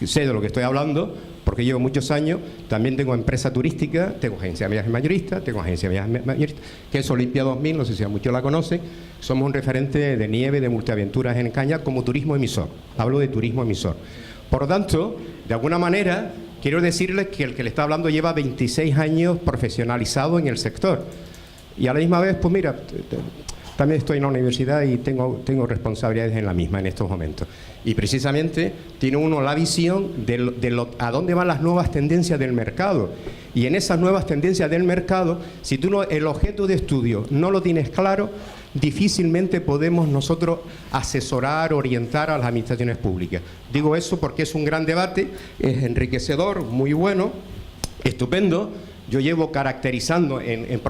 sé de lo que estoy hablando porque llevo muchos años, también tengo empresa turística, tengo agencia de viajes mayoristas, que es Olimpia 2000, no sé si a muchos la conocen. Somos un referente de nieve, de multiaventuras en caña como turismo emisor. Hablo de turismo emisor. Por lo tanto, de alguna manera, quiero decirles que el que le está hablando lleva 26 años profesionalizado en el sector. Y a la misma vez, pues mira, también estoy en la universidad y tengo responsabilidades en la misma en estos momentos. Y precisamente tiene uno la visión a dónde van las nuevas tendencias del mercado. Y en esas nuevas tendencias del mercado, si el objeto de estudio no lo tienes claro, difícilmente podemos nosotros asesorar, orientar a las administraciones públicas. Digo eso porque es un gran debate, es enriquecedor, muy bueno, estupendo, Yo llevo caracterizando en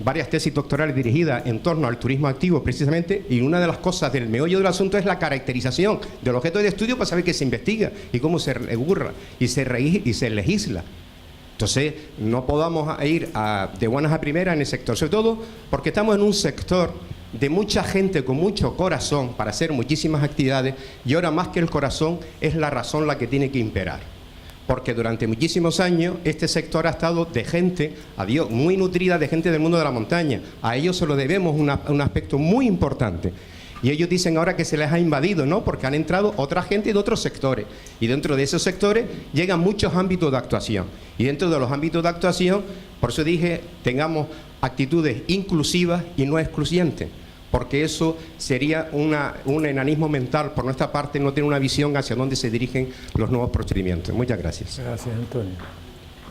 varias tesis doctorales dirigidas en torno al turismo activo precisamente, y una de las cosas del meollo del asunto es la caracterización del objeto de estudio para saber qué se investiga y cómo se regula y se legisla. Entonces, no podamos ir de buenas a primeras en el sector, sobre todo porque estamos en un sector de mucha gente con mucho corazón para hacer muchísimas actividades, y ahora más que el corazón es la razón la que tiene que imperar. Porque durante muchísimos años este sector ha estado de gente, adiós, muy nutrida de gente del mundo de la montaña. A ellos se lo debemos un aspecto muy importante. Y ellos dicen ahora que se les ha invadido, ¿no? Porque han entrado otra gente de otros sectores. Y dentro de esos sectores llegan muchos ámbitos de actuación. Y dentro de los ámbitos de actuación, por eso dije, tengamos actitudes inclusivas y no excluyentes. Porque eso sería un enanismo mental por nuestra parte, no tener una visión hacia dónde se dirigen los nuevos procedimientos. Muchas gracias. Gracias, Antonio.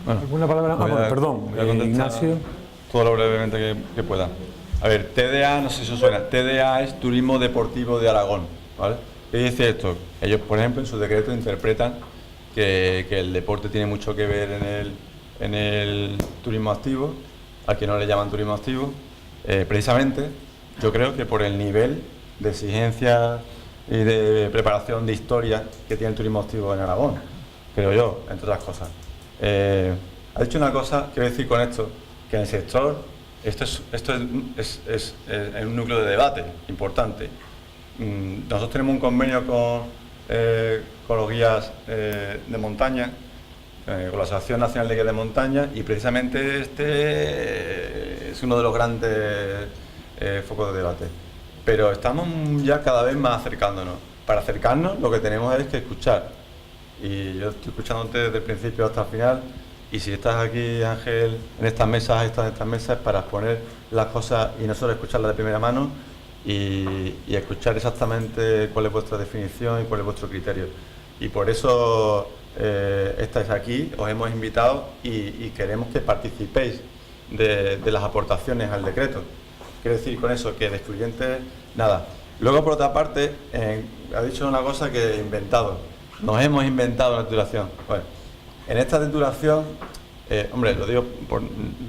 Bueno, ¿Alguna palabra? Perdón, voy a contestar Ignacio. todo lo brevemente que pueda. A ver, TDA, no sé si os suena, TDA es Turismo Deportivo de Aragón, ¿vale? ¿Qué dice esto? Ellos, por ejemplo, en su decreto interpretan que el deporte tiene mucho que ver en el turismo activo, al que no le llaman turismo activo, precisamente. Yo creo que por el nivel de exigencia y de preparación de historia que tiene el turismo activo en Aragón, creo yo, entre otras cosas. Ha dicho una cosa, quiero decir con esto, que en el sector, esto es un núcleo de debate importante. Nosotros tenemos un convenio con los guías de montaña, con la Asociación Nacional de Guías de Montaña, y precisamente este es uno de los grandes focos de debate, pero estamos ya cada vez más acercándonos. Para acercarnos lo que tenemos es que escuchar, y yo estoy escuchándote desde el principio hasta el final, y si estás aquí, Ángel, en estas mesas es para exponer las cosas y nosotros escucharlas de primera mano y escuchar exactamente cuál es vuestra definición y cuál es vuestro criterio, y por eso estáis aquí, os hemos invitado y queremos que participéis de las aportaciones al decreto. Quiero decir con eso que de excluyentes, nada. Luego, por otra parte, ha dicho una cosa que he inventado. Nos hemos inventado una titulación. Bueno, en esta titulación, hombre, lo digo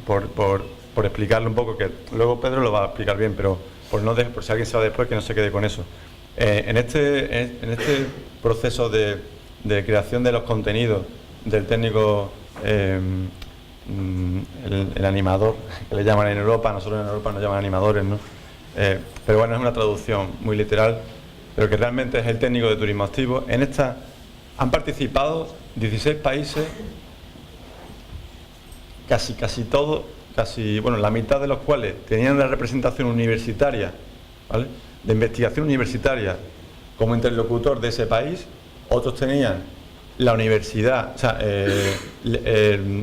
por explicarlo un poco, que luego Pedro lo va a explicar bien, pero por si alguien se va después, que no se quede con eso. En este proceso de creación de los contenidos del técnico, el animador, que le llaman en Europa, nosotros en Europa nos llaman animadores, ¿no? Pero bueno, es una traducción muy literal, pero que realmente es el técnico de turismo activo. En esta han participado 16 países, casi todos, la mitad de los cuales tenían la representación universitaria, ¿vale?, de investigación universitaria como interlocutor de ese país. Otros tenían la universidad, o sea,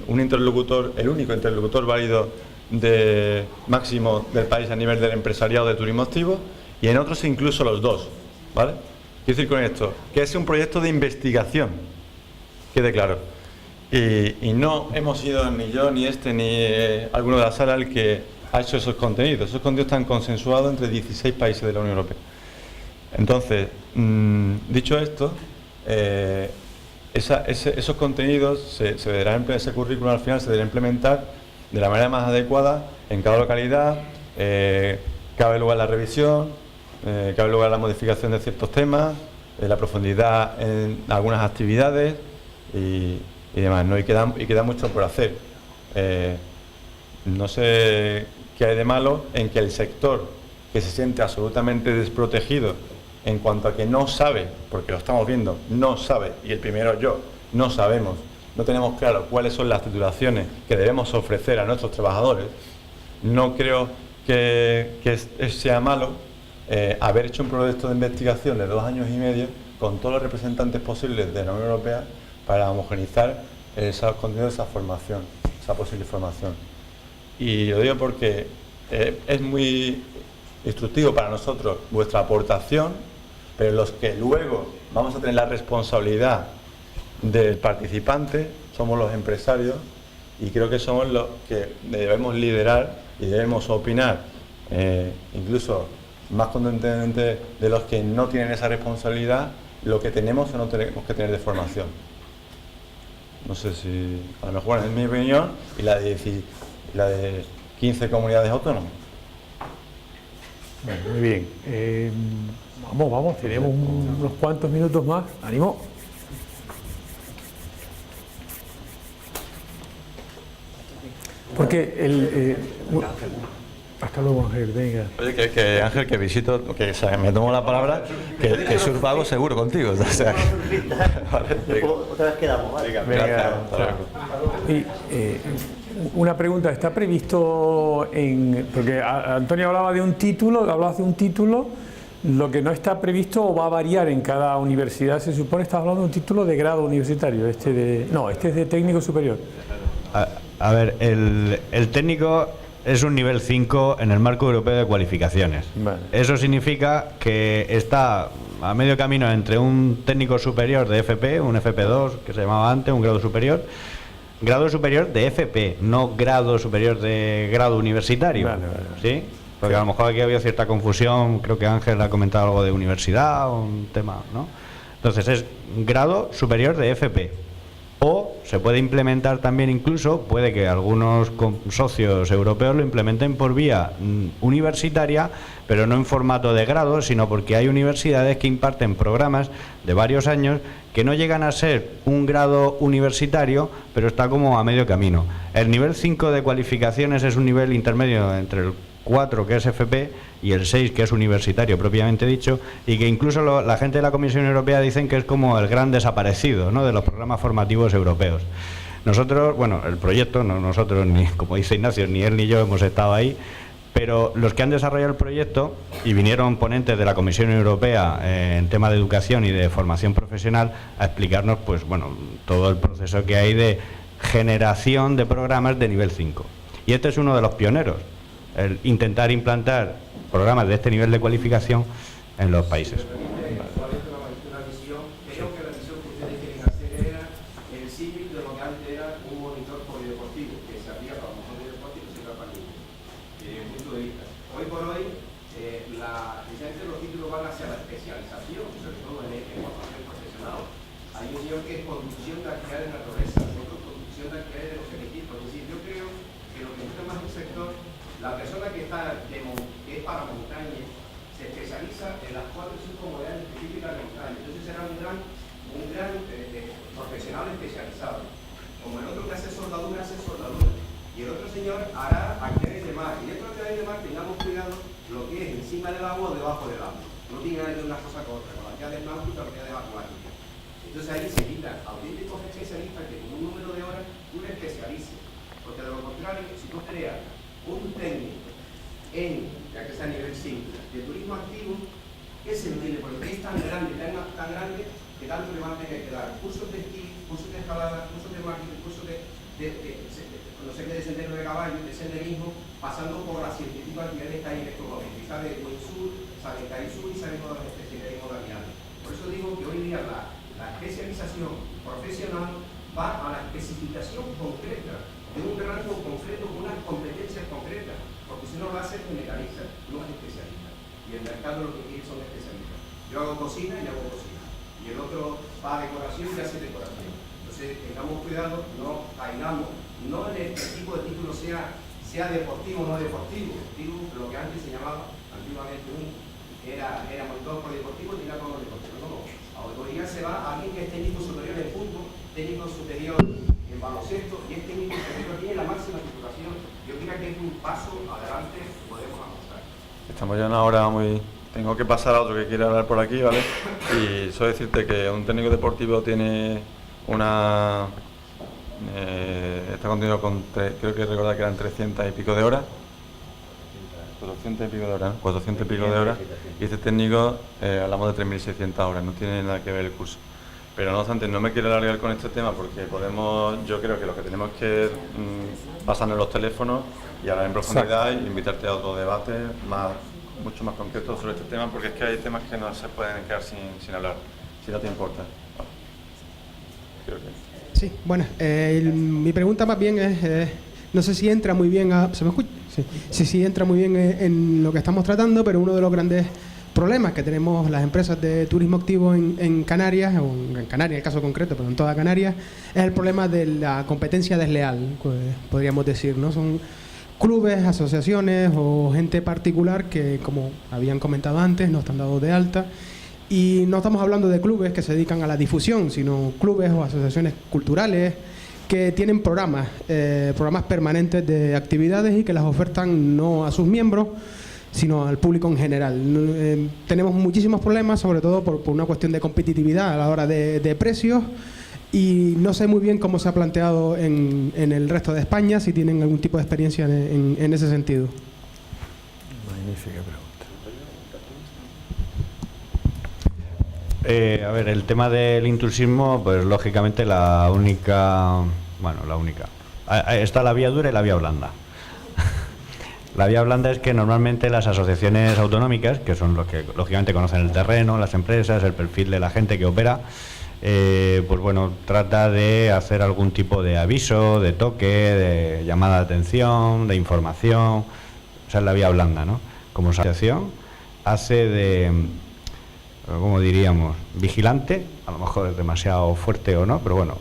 un interlocutor, el único interlocutor válido máximo del país a nivel del empresariado de turismo activo, y en otros incluso los dos, ¿vale? Quiero decir con esto que es un proyecto de investigación, quede claro, y no hemos sido ni yo, ni ni alguno de la sala el que ha hecho esos contenidos. Esos contenidos están consensuados entre 16 países de la Unión Europea. Entonces, dicho esto, esos contenidos se deberán, ese currículum al final se deberá implementar de la manera más adecuada en cada localidad. Cabe lugar la revisión, cabe lugar la modificación de ciertos temas, la profundidad en algunas actividades y demás, ¿no? Y queda mucho por hacer. No sé qué hay de malo en que el sector, que se siente absolutamente desprotegido en cuanto a que no sabe, porque lo estamos viendo, no sabe, y el primero yo, no sabemos, no tenemos claro cuáles son las titulaciones que debemos ofrecer a nuestros trabajadores. No creo que sea malo haber hecho un proyecto de investigación de 2 años y medio con todos los representantes posibles de la Unión Europea para homogeneizar esos contenidos, esa formación, esa posible formación. Y lo digo porque es muy instructivo para nosotros vuestra aportación, pero los que luego vamos a tener la responsabilidad del participante somos los empresarios, y creo que somos los que debemos liderar y debemos opinar, incluso más contundentemente de los que no tienen esa responsabilidad, lo que tenemos o no tenemos que tener de formación. No sé si, a lo mejor es mi opinión, y la de 15 comunidades autónomas. Bueno, muy bien. Vamos, tenemos unos cuantos minutos más. ¡Ánimo! Porque hasta luego, Ángel, venga. Oye, que Ángel, que visito, que me tomo la palabra, que surfa algo seguro contigo. O sea, vale, otra vez quedamos, ¿vale? Venga. Y, una pregunta, ¿está previsto porque Antonio hablaba de un título, lo que no está previsto o va a variar en cada universidad, se supone, está hablando de un título de grado universitario, este es de técnico superior. A ver, el técnico es un nivel 5 en el marco europeo de cualificaciones. Vale. Eso significa que está a medio camino entre un técnico superior de FP, un FP2 que se llamaba antes, un grado superior de FP, no grado superior de grado universitario. Vale. ¿Sí? Porque a lo mejor aquí había cierta confusión, creo que Ángel ha comentado algo de universidad o un tema, ¿no? Entonces es grado superior de FP. O se puede implementar también, incluso, puede que algunos socios europeos lo implementen por vía universitaria, pero no en formato de grado, sino porque hay universidades que imparten programas de varios años que no llegan a ser un grado universitario, pero está como a medio camino. El nivel 5 de cualificaciones es un nivel intermedio entre el 4, que es FP, y el 6, que es universitario propiamente dicho, y que incluso la gente de la Comisión Europea dicen que es como el gran desaparecido, ¿no?, de los programas formativos europeos. Nosotros, bueno, el proyecto, no nosotros, ni como dice Ignacio, ni él ni yo hemos estado ahí, pero los que han desarrollado el proyecto, y vinieron ponentes de la Comisión Europea en tema de educación y de formación profesional a explicarnos, pues bueno, todo el proceso que hay de generación de programas de nivel 5. Y este es uno de los pioneros, el intentar implantar programas de este nivel de cualificación en los países. Una visión, creo que la visión que ustedes quieren hacer era el símil de lo que antes era un monitor polideportivo, que se hacía para un montón de deportes y se hacía para niños. Desde mi punto de vista. Hoy por hoy, precisamente los títulos van hacia la especialización, sobre todo en formación profesional. Hay un señor que es conducción de actividades de naturaleza, otro conducción de actividades de los equipos. Es decir, yo creo que lo que gusta más el sector, la persona que es para montaña, se especializa en las 4 o 5 modalidades específicas de montaña. Entonces será un gran profesional especializado. Como el otro que hace soldadura, y el otro señor hará actividades de mar. Y dentro de actividades de mar tengamos cuidado lo que es encima del agua o debajo del agua. No tiene nada que ver una cosa con otra, con la actividad de náutica o la actividad de acuática. Entonces ahí se quitan auténticos especialistas que con un número de horas tú le especialices. Porque de lo contrario, si tú creas un técnico ya que está a nivel 5, de turismo activo, ¿qué se entiende? Porque es tan grande que tanto le van a tener que dar cursos de esquí, cursos de escalada, cursos de marketing, cursos de no sé qué, de sendero de caballo, de senderismo, pasando por las científicas actividades que hay en estos momentos. Y sabe Wingsuit, sabe Kaisur y sabe todas las especialidades y modalidades. Por eso digo que hoy día la especialización profesional va a la especificación concreta de un rango concreto con unas competencias concretas. Porque si no lo hace, generaliza, no es especialista. Y el mercado lo que quiere son especialistas. Yo hago cocina y hago cocina. Y el otro va a decoración y hace decoración. Entonces, tengamos cuidado, no caigamos, no en el tipo de título sea deportivo o no deportivo. Digo lo que antes se llamaba, antiguamente era monitor polideportivo y era todo deportivo. No. Hoy día se va a alguien que es técnico superior en fútbol, técnico superior en baloncesto, y es técnico superior, tiene la máxima titulación. Yo creo que es un paso adelante que podemos avanzar. Estamos ya en una hora muy... Tengo que pasar a otro que quiere hablar por aquí, ¿vale? Y solo decirte que un técnico deportivo tiene una... está contenido con... creo que recordar que eran 300 y pico de horas. 400 y pico de horas, ¿no? 400 y pico de horas. Y este técnico, hablamos de 3.600 horas, no tiene nada que ver el curso. Pero no obstante, no me quiero alargar con este tema porque yo creo que lo que tenemos que pasarnos los teléfonos y hablar en profundidad e invitarte a otro debate mucho más concreto sobre este tema, porque es que hay temas que no se pueden quedar sin hablar, si no te importa. Creo que... Sí, bueno, mi pregunta más bien es, no sé si entra muy bien ¿se me escucha? Sí. Sí, entra muy bien en lo que estamos tratando, pero uno de los grandes problemas que tenemos las empresas de turismo activo en Canarias, o en Canarias en el caso concreto, pero en toda Canarias, es el problema de la competencia desleal, pues, podríamos decir, ¿no? Son clubes, asociaciones o gente particular que, como habían comentado antes, no están dados de alta. Y no estamos hablando de clubes que se dedican a la difusión, sino clubes o asociaciones culturales que tienen programas permanentes de actividades y que las ofertan no a sus miembros, sino al público en general. Tenemos muchísimos problemas, sobre todo por una cuestión de competitividad a la hora de precios, y no sé muy bien cómo se ha planteado en el resto de España, si tienen algún tipo de experiencia en ese sentido. Magnífica pregunta. A ver, el tema del intrusismo, pues lógicamente la única. Está la vía dura y la vía blanda. La vía blanda es que normalmente las asociaciones autonómicas, que son los que lógicamente conocen el terreno, las empresas, el perfil de la gente que opera, pues bueno, trata de hacer algún tipo de aviso, de toque, de llamada de atención, de información. Esa es la vía blanda, ¿no? Como asociación hace de, ¿cómo diríamos?, vigilante, a lo mejor es demasiado fuerte o no, pero bueno,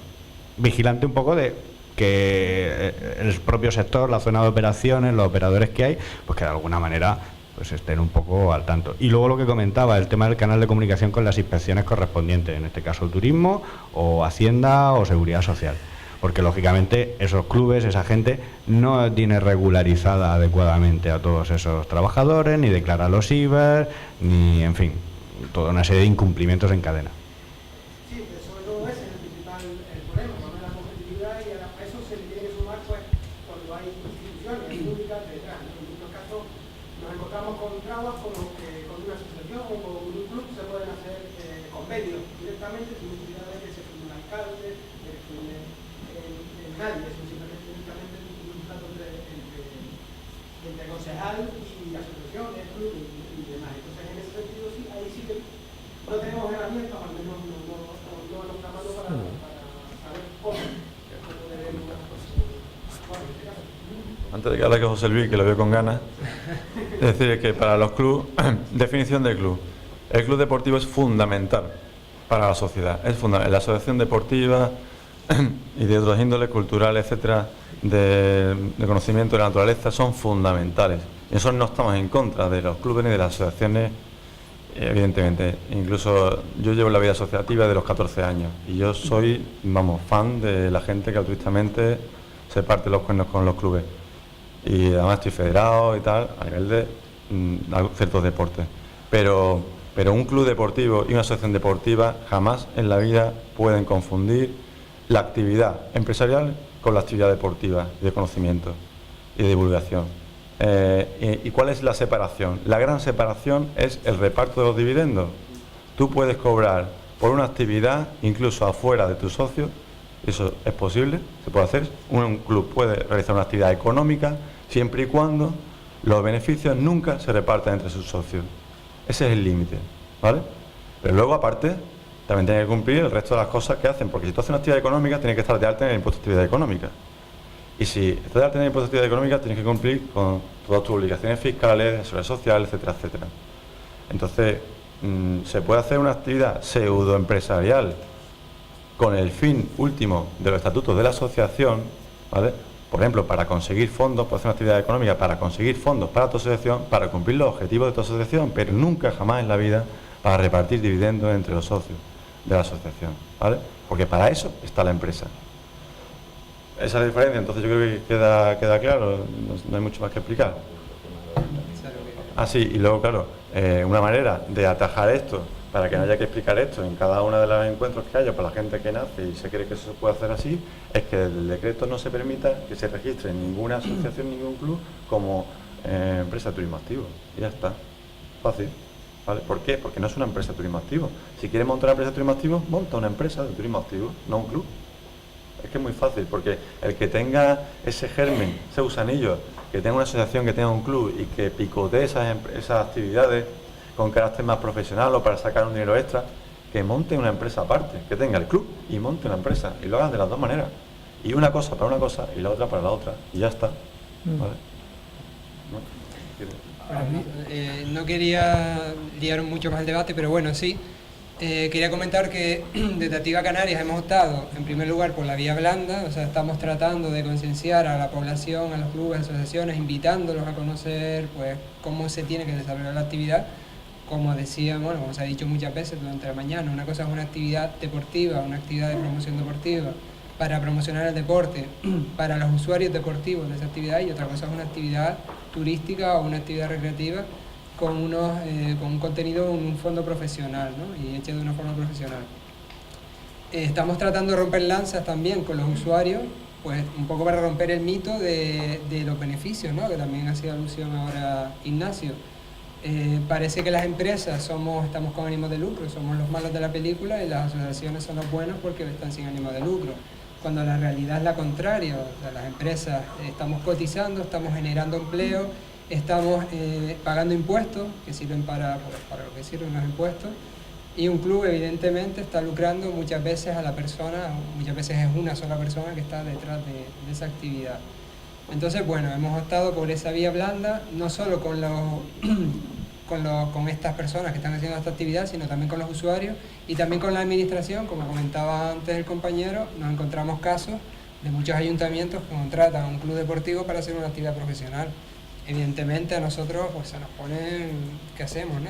vigilante un poco de que el propio sector, la zona de operaciones, los operadores que hay, pues que de alguna manera pues estén un poco al tanto. Y luego lo que comentaba, el tema del canal de comunicación con las inspecciones correspondientes, en este caso turismo o Hacienda o Seguridad Social, porque lógicamente esos clubes, esa gente no tiene regularizada adecuadamente a todos esos trabajadores, ni declara los IVA, ni, en fin, toda una serie de incumplimientos en cadena. Sí, sobre todo ese es el principal problema, ¿no? La competitividad, y a eso se le tiene que sumar, pues, cuando hay instituciones públicas detrás, ¿no? En muchos casos nos encontramos con trabas como que con una asociación o con un club se pueden hacer convenios directamente sin necesidad de que se firme un alcalde, de que firme nadie, es simplemente directamente un trato entre concejal y asociaciones, club y demás. Entonces, en ese sentido, sí, ahí sí que no tenemos herramientas, al menos no nos está mano para saber cómo debemos actuar en este caso. Antes de que hable con José Luis, que lo veo con ganas, es decir, que para los clubes, definición del club. El club deportivo es fundamental para la sociedad. Es fundamental. La asociación deportiva y de otros índoles culturales, etcétera, de conocimiento de la naturaleza, son fundamentales. Y nosotros no estamos en contra de los clubes ni de las asociaciones, evidentemente. Incluso yo llevo la vida asociativa de los 14 años y yo soy, fan de la gente que altruistamente se parte los cuernos con los clubes. Y además estoy federado y tal, a nivel de ciertos deportes. Pero un club deportivo y una asociación deportiva jamás en la vida pueden confundir la actividad empresarial con la actividad deportiva, de conocimiento y de divulgación. ¿Y cuál es la separación? La gran separación es el reparto de los dividendos. Tú puedes cobrar por una actividad incluso afuera de tu socio, eso es posible, se puede hacer. Un club puede realizar una actividad económica siempre y cuando los beneficios nunca se repartan entre sus socios. Ese es el límite, ¿vale? Pero luego, aparte, también tiene que cumplir el resto de las cosas que hacen, porque si tú haces una actividad económica, tienes que estar de alta en el impuesto de actividad económica. Y si estás de alta en el impuesto de actividad económica, tienes que cumplir con todas tus obligaciones fiscales, de seguridad social, etcétera, etcétera. Entonces, se puede hacer una actividad pseudoempresarial con el fin último de los estatutos de la asociación, ¿vale? Por ejemplo, para conseguir fondos, puede hacer una actividad económica para conseguir fondos para tu asociación, para cumplir los objetivos de tu asociación, pero nunca jamás en la vida para repartir dividendos entre los socios de la asociación, ¿vale? Porque para eso está la empresa. Esa es la diferencia, entonces yo creo que queda claro, no hay mucho más que explicar. Sí, y luego, claro, una manera de atajar esto, para que no haya que explicar esto en cada uno de los encuentros que haya para la gente que nace y se cree que eso se puede hacer así, es que el decreto no se permita que se registre en ninguna asociación, ningún club como empresa de turismo activo. Y ya está. Fácil. ¿Vale? ¿Por qué? Porque no es una empresa de turismo activo. Si quieres montar una empresa de turismo activo, monta una empresa de turismo activo, no un club. Es que es muy fácil, porque el que tenga ese germen, ese gusanillo, que tenga una asociación, que tenga un club y que picotee esas actividades con carácter más profesional o para sacar un dinero extra, que monte una empresa aparte, que tenga el club y monte una empresa y lo hagan de las dos maneras. Y una cosa para una cosa y la otra para la otra. Y ya está. ¿Vale? ¿No? No quería liar mucho más el debate, pero bueno, sí. Quería comentar que desde Activa Canarias hemos optado, en primer lugar, por la vía blanda, o sea, estamos tratando de concienciar a la población, a los clubes, asociaciones, invitándolos a conocer pues, cómo se tiene que desarrollar la actividad. Como decía, bueno, como se ha dicho muchas veces durante la mañana, una cosa es una actividad deportiva, una actividad de promoción deportiva, para promocionar el deporte, para los usuarios deportivos de esa actividad, y otra cosa es una actividad turística o una actividad recreativa con un contenido, un fondo profesional, ¿no? Y hecho de una forma profesional. Estamos tratando de romper lanzas también con los usuarios, pues un poco para romper el mito de los beneficios, ¿no? Que también hacía alusión ahora Ignacio. Parece que las empresas estamos con ánimo de lucro, somos los malos de la película, y las asociaciones son los buenos porque están sin ánimo de lucro, cuando la realidad es la contraria. O sea, las empresas estamos cotizando, estamos generando empleo, estamos pagando impuestos que sirven para lo que sirven los impuestos, y un club evidentemente está lucrando muchas veces a la persona, muchas veces es una sola persona que está detrás de esa actividad. Entonces, bueno, hemos optado por esa vía blanda, no solo con estas personas que están haciendo esta actividad, sino también con los usuarios y también con la administración. Como comentaba antes el compañero, nos encontramos casos de muchos ayuntamientos que contratan a un club deportivo para hacer una actividad profesional. Evidentemente a nosotros pues, se nos pone qué hacemos, ¿no?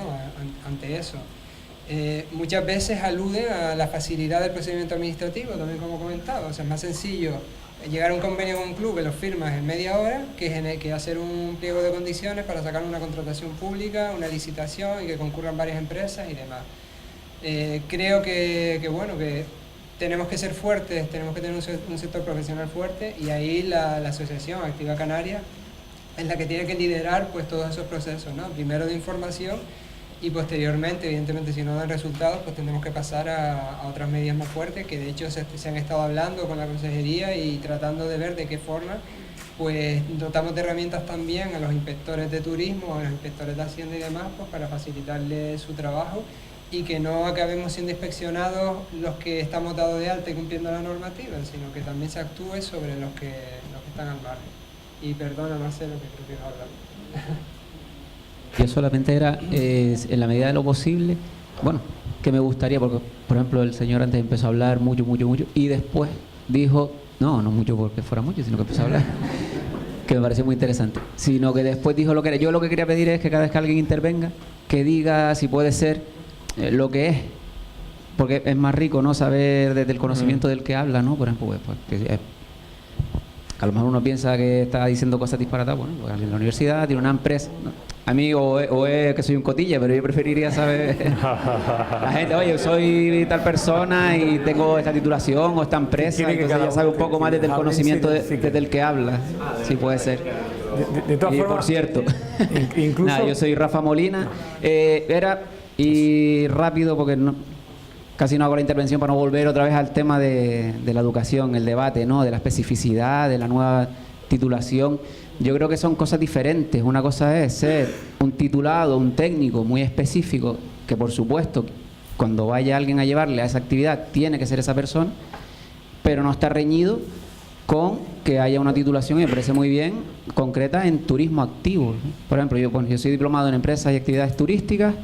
Ante eso. Muchas veces alude a la facilidad del procedimiento administrativo, también como comentaba. O sea, es más sencillo llegar a un convenio con un club que lo firmas en media hora que hacer un pliego de condiciones para sacar una contratación pública, una licitación y que concurran varias empresas y demás. Creo que bueno, que tenemos que ser fuertes, tenemos que tener un sector profesional fuerte, y ahí la asociación Activa Canarias es la que tiene que liderar pues, todos esos procesos, ¿no? Primero de información, y posteriormente, evidentemente, si no dan resultados, pues tendremos que pasar a otras medidas más fuertes, que de hecho se han estado hablando con la consejería y tratando de ver de qué forma pues dotamos de herramientas también a los inspectores de turismo, a los inspectores de Hacienda y demás, pues para facilitarles su trabajo, y que no acabemos siendo inspeccionados los que estamos dados de alta y cumpliendo la normativa, sino que también se actúe sobre los que están al margen. Y perdona, Marcelo, que creo que no hablar. Yo solamente era, en la medida de lo posible, bueno, que me gustaría, porque por ejemplo el señor antes empezó a hablar mucho, y después dijo, no mucho porque fuera mucho, sino que empezó a hablar, que me pareció muy interesante, sino que después dijo lo que era. Yo lo que quería pedir es que cada vez que alguien intervenga, que diga si puede ser lo que es, porque es más rico, ¿no? Saber desde el conocimiento del que habla, ¿no? Por ejemplo, pues, que a lo mejor uno piensa que está diciendo cosas disparatadas, bueno, porque alguien en la universidad tiene una empresa, ¿no? A mí o es que soy un cotilla, pero yo preferiría saber la gente, oye, soy tal persona y tengo esta titulación o esta empresa, entonces ya sabe un poco más desde el conocimiento desde el que habla, sí puede ser. De todas formas, por cierto, incluso... Nada, yo soy Rafa Molina, y rápido porque casi no hago la intervención para no volver otra vez al tema de la educación, el debate, ¿no? De la especificidad, de la nueva titulación. Yo creo que son cosas diferentes. Una cosa es ser un titulado, un técnico muy específico, que por supuesto, cuando vaya alguien a llevarle a esa actividad, tiene que ser esa persona, pero no está reñido con que haya una titulación, y me parece muy bien, concreta en turismo activo. Por ejemplo, yo soy diplomado en empresas y actividades turísticas,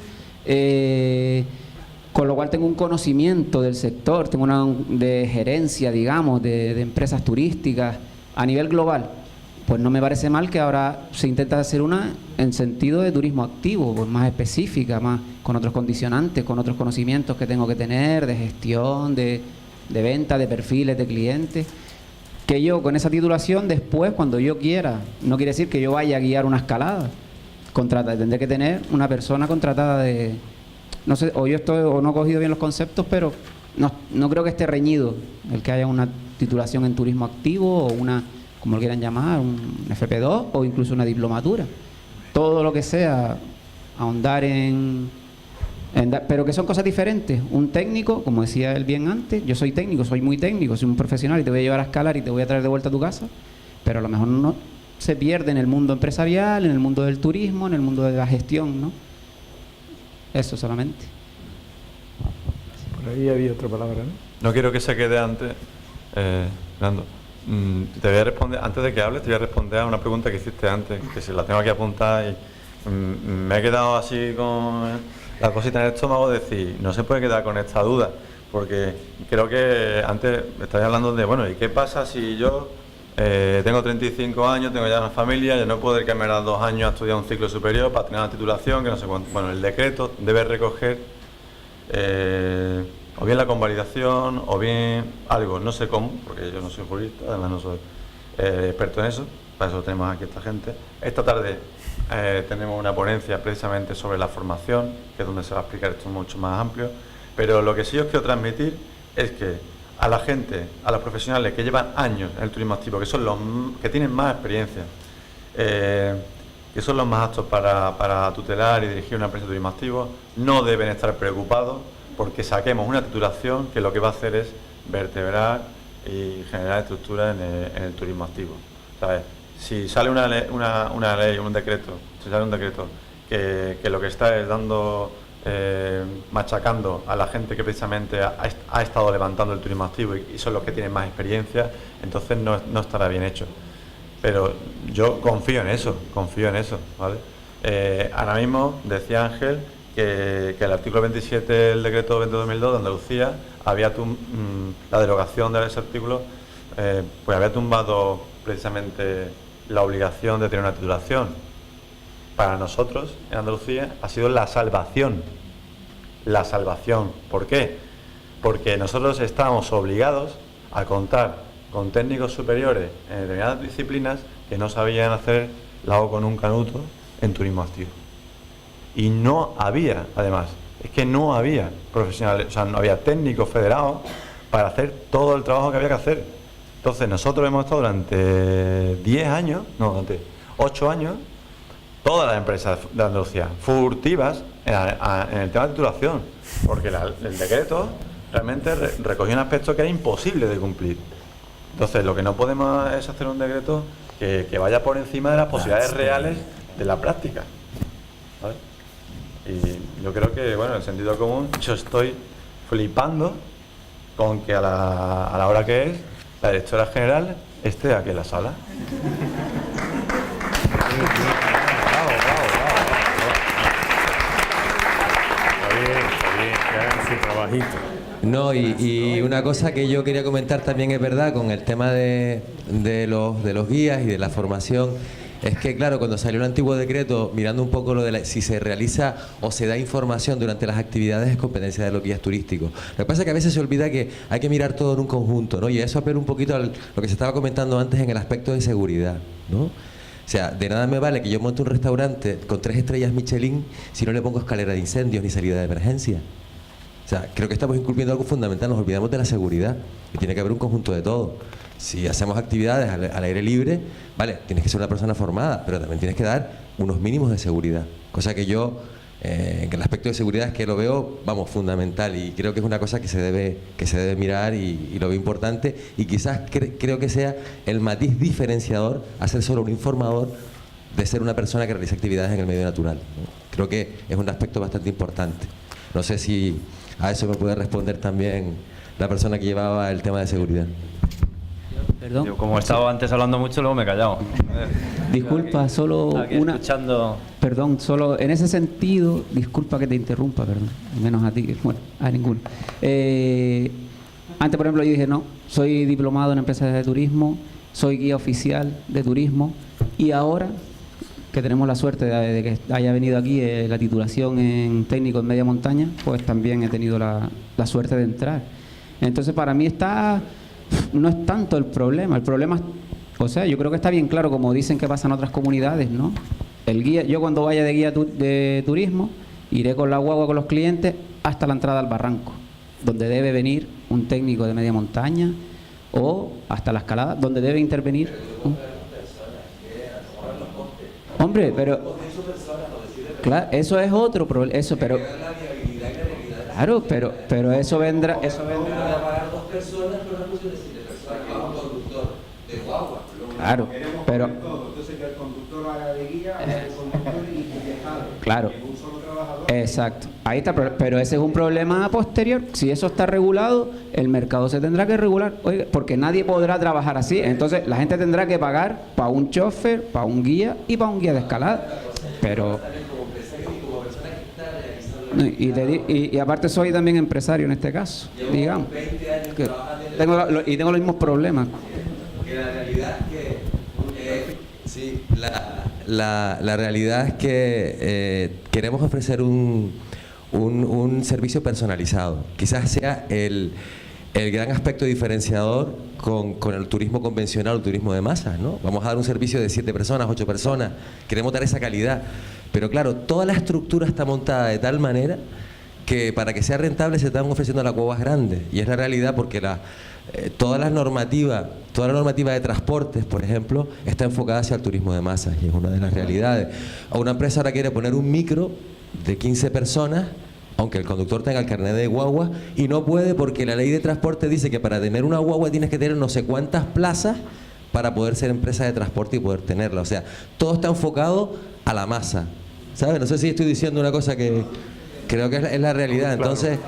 con lo cual tengo un conocimiento del sector, tengo una de gerencia, digamos, de empresas turísticas a nivel global. Pues no me parece mal que ahora se intenta hacer una en sentido de turismo activo, pues más específica, más con otros condicionantes, con otros conocimientos que tengo que tener, de gestión, de venta, de perfiles de clientes, que yo con esa titulación después, cuando yo quiera, no quiere decir que yo vaya a guiar una escalada, tendré que tener una persona contratada de... No sé, o yo estoy o no he cogido bien los conceptos, pero no creo que esté reñido el que haya una titulación en turismo activo o una, como lo quieran llamar, un FP2 o incluso una diplomatura. Todo lo que sea ahondar pero que son cosas diferentes. Un técnico, como decía él bien antes, yo soy técnico, soy muy técnico, soy un profesional y te voy a llevar a escalar y te voy a traer de vuelta a tu casa, pero a lo mejor no se pierde en el mundo empresarial, en el mundo del turismo, en el mundo de la gestión, ¿no? Eso solamente. Por ahí había otra palabra, ¿no? No quiero que se quede antes, Fernando. Te voy a responder, antes de que hables, te voy a responder a una pregunta que hiciste antes, que se la tengo aquí apuntada y me he quedado así con la cosita en el estómago de decir, no se puede quedar con esta duda, porque creo que antes estáis hablando de, bueno, ¿y qué pasa si yo tengo 35 años, tengo ya una familia, yo no puedo dedicarme a 2 años a estudiar un ciclo superior para tener una titulación, que no sé cuánto? Bueno, el decreto debe recoger o bien la convalidación o bien algo, no sé cómo, porque yo no soy jurista, además no soy experto en eso, para eso tenemos aquí a esta gente. Esta tarde tenemos una ponencia precisamente sobre la formación, que es donde se va a explicar esto mucho más amplio, pero lo que sí os quiero transmitir es que a la gente, a los profesionales que llevan años en el turismo activo, que son los que tienen más experiencia, que son los más aptos para tutelar y dirigir una empresa de turismo activo, no deben estar preocupados porque saquemos una titulación que lo que va a hacer es vertebrar y generar estructura en el turismo activo. ¿Sabes? Si sale una ley, un decreto, que lo que está es dando, machacando a la gente que precisamente ha estado levantando el turismo activo y son los que tienen más experiencia, entonces no estará bien hecho. Pero yo confío en eso, ¿vale? Ahora mismo decía Ángel que el artículo 27 del decreto 20/2002 de Andalucía había la derogación de ese artículo, pues había tumbado precisamente la obligación de tener una titulación. Para nosotros en Andalucía ha sido la salvación. ¿Por qué? Porque nosotros estábamos obligados a contar con técnicos superiores en determinadas disciplinas que no sabían hacer lao con un canuto en turismo activo. Y no había, además, no había profesionales, o sea, no había técnicos federados para hacer todo el trabajo que había que hacer. Entonces nosotros hemos estado durante 8 años, todas las empresas de Andalucía, furtivas en el tema de titulación, porque el decreto realmente recogía un aspecto que era imposible de cumplir. Entonces lo que no podemos es hacer un decreto que vaya por encima de las posibilidades reales de la práctica, ¿vale? Y yo creo que, bueno, en el sentido común, yo estoy flipando con que a la hora que es, la directora general esté aquí en la sala. No, y una cosa que yo quería comentar también es verdad con el tema de los guías y de la formación, es que claro, cuando salió el antiguo decreto, mirando un poco lo de si se realiza o se da información durante las actividades es competencia de los guías turísticos. Lo que pasa es que a veces se olvida que hay que mirar todo en un conjunto, ¿no? Y eso apela un poquito a lo que se estaba comentando antes en el aspecto de seguridad, ¿no? O sea, de nada me vale que yo monte un restaurante con 3 estrellas Michelin si no le pongo escalera de incendios ni salida de emergencia. O sea, creo que estamos incumpliendo algo fundamental, nos olvidamos de la seguridad y tiene que haber un conjunto de todo. Si hacemos actividades al aire libre, vale, tienes que ser una persona formada, pero también tienes que dar unos mínimos de seguridad. Cosa que yo, en el aspecto de seguridad es que lo veo, vamos, fundamental, y creo que es una cosa que se debe mirar y lo veo importante, y quizás creo que sea el matiz diferenciador a ser solo un informador de ser una persona que realiza actividades en el medio natural, ¿no? Creo que es un aspecto bastante importante. No sé si a eso me puede responder también la persona que llevaba el tema de seguridad. Perdón. Yo, como he estado antes hablando mucho, luego me he callado. Disculpa, solo aquí una... escuchando. Perdón, solo en ese sentido, disculpa que te interrumpa, perdón, menos a ti, bueno, a ninguno. Antes, por ejemplo, yo dije, no, soy diplomado en empresas de turismo, soy guía oficial de turismo, y ahora que tenemos la suerte de que haya venido aquí la titulación en técnico en media montaña, pues también he tenido la suerte de entrar. Entonces, para mí no es tanto el problema, o sea, yo creo que está bien claro, como dicen que pasa en otras comunidades, ¿no? El guía, yo cuando vaya de guía de turismo, iré con la guagua con los clientes hasta la entrada al barranco, donde debe venir un técnico de media montaña, o hasta la escalada, donde debe intervenir. Hombre, pero claro, eso es otro problema, eso, pero claro, pero eso vendrá. Claro, pero claro, exacto, ahí está, pero ese es un problema posterior. Si eso está regulado, el mercado se tendrá que regular, oiga, porque nadie podrá trabajar así. Entonces la gente tendrá que pagar para un chofer, para un guía y para un guía de escalada. Pero y aparte soy también empresario en este caso, digamos. Que tengo los mismos problemas. Que la realidad es que la realidad es que queremos ofrecer un servicio personalizado. Quizás sea el gran aspecto diferenciador con el turismo convencional o el turismo de masas, ¿no? Vamos a dar un servicio de 7 personas, 8 personas, queremos dar esa calidad. Pero claro, toda la estructura está montada de tal manera que para que sea rentable se están ofreciendo las guaguas grandes. Y es la realidad porque toda la normativa de transportes, por ejemplo, está enfocada hacia el turismo de masas y es una de las realidades. A una empresa ahora quiere poner un micro de 15 personas, aunque el conductor tenga el carnet de guagua, y no puede porque la ley de transporte dice que para tener una guagua tienes que tener no sé cuántas plazas para poder ser empresa de transporte y poder tenerla. O sea, todo está enfocado a la masa, ¿sabes? No sé si estoy diciendo una cosa que creo que es la realidad. Entonces,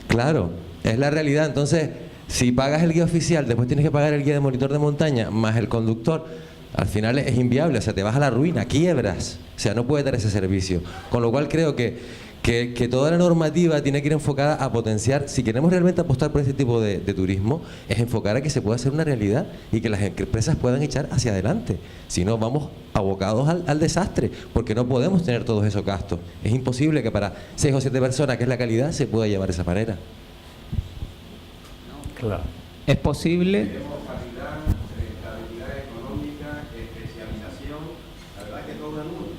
claro, es la realidad. Entonces, si pagas el guía oficial, después tienes que pagar el guía de monitor de montaña, más el conductor, al final es inviable, o sea, te vas a la ruina, quiebras, o sea, no puedes dar ese servicio. Con lo cual creo que toda la normativa tiene que ir enfocada a potenciar, si queremos realmente apostar por este tipo de turismo, es enfocar a que se pueda hacer una realidad y que las empresas puedan echar hacia adelante. Si no, vamos abocados al desastre, porque no podemos tener todos esos gastos. Es imposible que para 6 o 7 personas, que es la calidad, se pueda llevar de esa manera. Claro. Es posible. Tenemos calidad, rentabilidad económica, especialización, la verdad que todo en uno.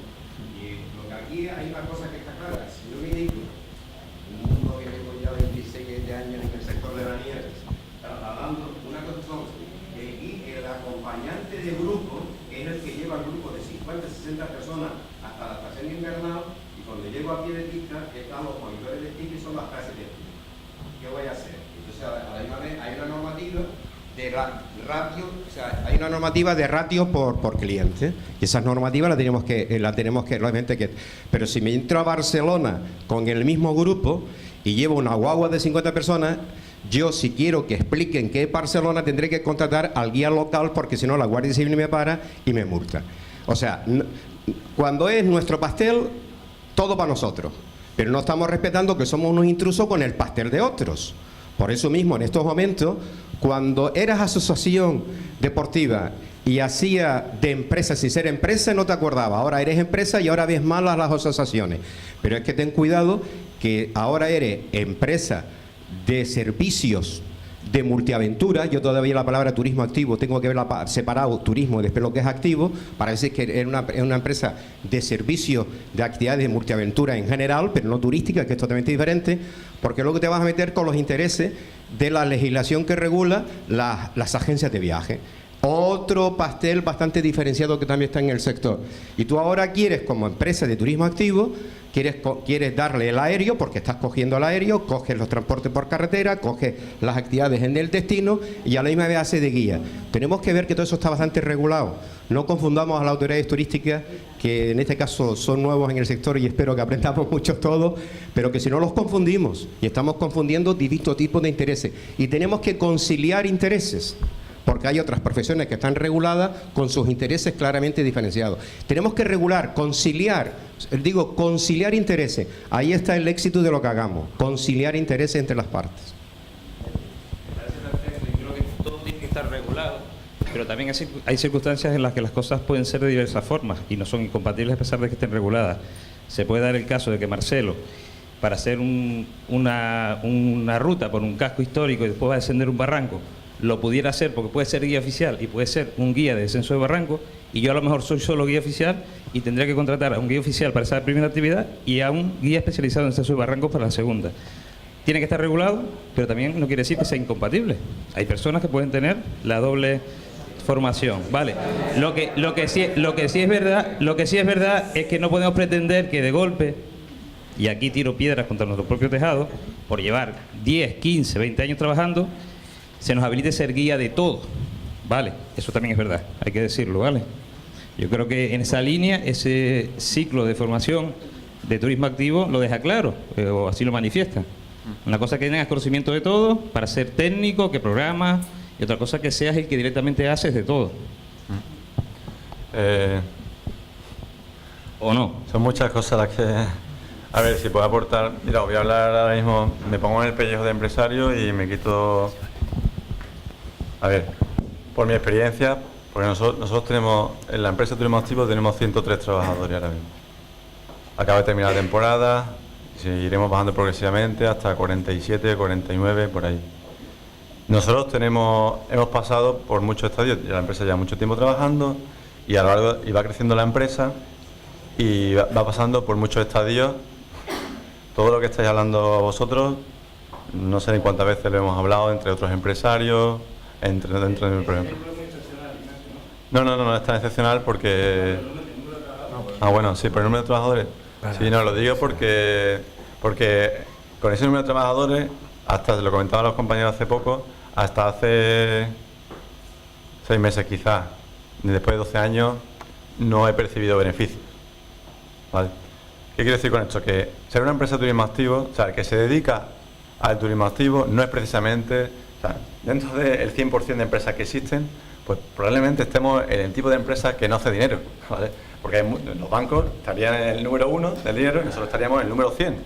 Y lo que aquí hay una cosa que está clara, si yo me dedico, un mundo que llevo ya 26 años en el sector de la nieve, trasladando una cosa son que aquí el acompañante de grupo es el que lleva el grupo de 50, 60 personas hasta la estación invernal, y cuando llego a pie de pista están los monitores de pista y son las clases de pista. ¿Qué voy a hacer? Entonces, a la misma vez hay una normativa de ratio, o sea, hay una normativa de ratio por cliente, y esas normativas la tenemos que realmente que. Pero si me entro a Barcelona con el mismo grupo y llevo una guagua de 50 personas, yo si quiero que expliquen qué es Barcelona tendré que contratar al guía local, porque si no la Guardia Civil me para y me multa. O sea, cuando es nuestro pastel, todo para nosotros, pero no estamos respetando que somos unos intrusos con el pastel de otros. Por eso mismo, en estos momentos, cuando eras asociación deportiva y hacía de empresa sin ser empresa, no te acordabas. Ahora eres empresa y ahora ves mal a las asociaciones. Pero es que ten cuidado que ahora eres empresa de servicios de multiaventura. Yo todavía la palabra turismo activo tengo que verla separado, turismo, después lo que es activo, para decir que es una empresa de servicios de actividades de multiaventura en general, pero no turística, que es totalmente diferente, porque luego te vas a meter con los intereses de la legislación que regula las agencias de viaje. Otro pastel bastante diferenciado que también está en el sector. Y tú ahora quieres, como empresa de turismo activo, quieres darle el aéreo, porque estás cogiendo el aéreo, coges los transportes por carretera, coges las actividades en el destino y a la misma vez hace de guía. Tenemos que ver que todo eso está bastante regulado. No confundamos a las autoridades turísticas, que en este caso son nuevos en el sector y espero que aprendamos mucho todos, pero que si no los confundimos, y estamos confundiendo distintos tipos de intereses. Y tenemos que conciliar intereses, porque hay otras profesiones que están reguladas con sus intereses claramente diferenciados. Tenemos que regular, conciliar intereses. Ahí está el éxito de lo que hagamos, conciliar intereses entre las partes. Me parece perfecto, y creo que todo tiene que estar regulado, pero también hay circunstancias en las que las cosas pueden ser de diversas formas y no son incompatibles a pesar de que estén reguladas. Se puede dar el caso de que Marcelo, para hacer una ruta por un casco histórico y después va a descender un barranco, lo pudiera hacer porque puede ser guía oficial y puede ser un guía de descenso de barranco, y yo a lo mejor soy solo guía oficial y tendría que contratar a un guía oficial para esa primera actividad y a un guía especializado en descenso de barrancos para la segunda. Tiene que estar regulado, pero también no quiere decir que sea incompatible. Hay personas que pueden tener la doble formación, ¿vale? Lo que sí es verdad es que no podemos pretender que de golpe, y aquí tiro piedras contra nuestro propio tejado, por llevar 10, 15, 20 años trabajando, se nos habilite ser guía de todo, ¿vale? Eso también es verdad, hay que decirlo, ¿vale? Yo creo que en esa línea, ese ciclo de formación de turismo activo lo deja claro, o así lo manifiesta. Una cosa que tengas conocimiento de todo, para ser técnico, que programa, y otra cosa que seas el que directamente haces de todo. ¿O no? Son muchas cosas las que... A ver, si puedo aportar... Mira, voy a hablar ahora mismo... Me pongo en el pellejo de empresario y me quito... A ver, por mi experiencia, porque nosotros tenemos... En la empresa Turismo Activo tenemos 103 trabajadores ahora mismo. Acaba de terminar la temporada, y seguiremos bajando progresivamente hasta 47, 49, por ahí. Nosotros hemos pasado por muchos estadios, la empresa lleva mucho tiempo trabajando y a lo largo y va creciendo la empresa y va pasando por muchos estadios. Todo lo que estáis hablando vosotros, no sé ni cuántas veces lo hemos hablado entre otros empresarios, dentro de mi programa. No es tan excepcional porque... Ah, bueno, sí, por el número de trabajadores. Sí, no, lo digo porque con ese número de trabajadores, hasta lo comentaban los compañeros hace poco, hasta hace 6 meses quizás, después de 12 años, no he percibido beneficios. ¿Vale? ¿Qué quiero decir con esto? Que ser una empresa de turismo activo, o sea, que se dedica al turismo activo, no es precisamente, o sea, dentro del 100% de empresas que existen, pues probablemente estemos en el tipo de empresa que no hace dinero, ¿vale? Porque los bancos estarían en el número 1 del dinero y nosotros estaríamos en el número 100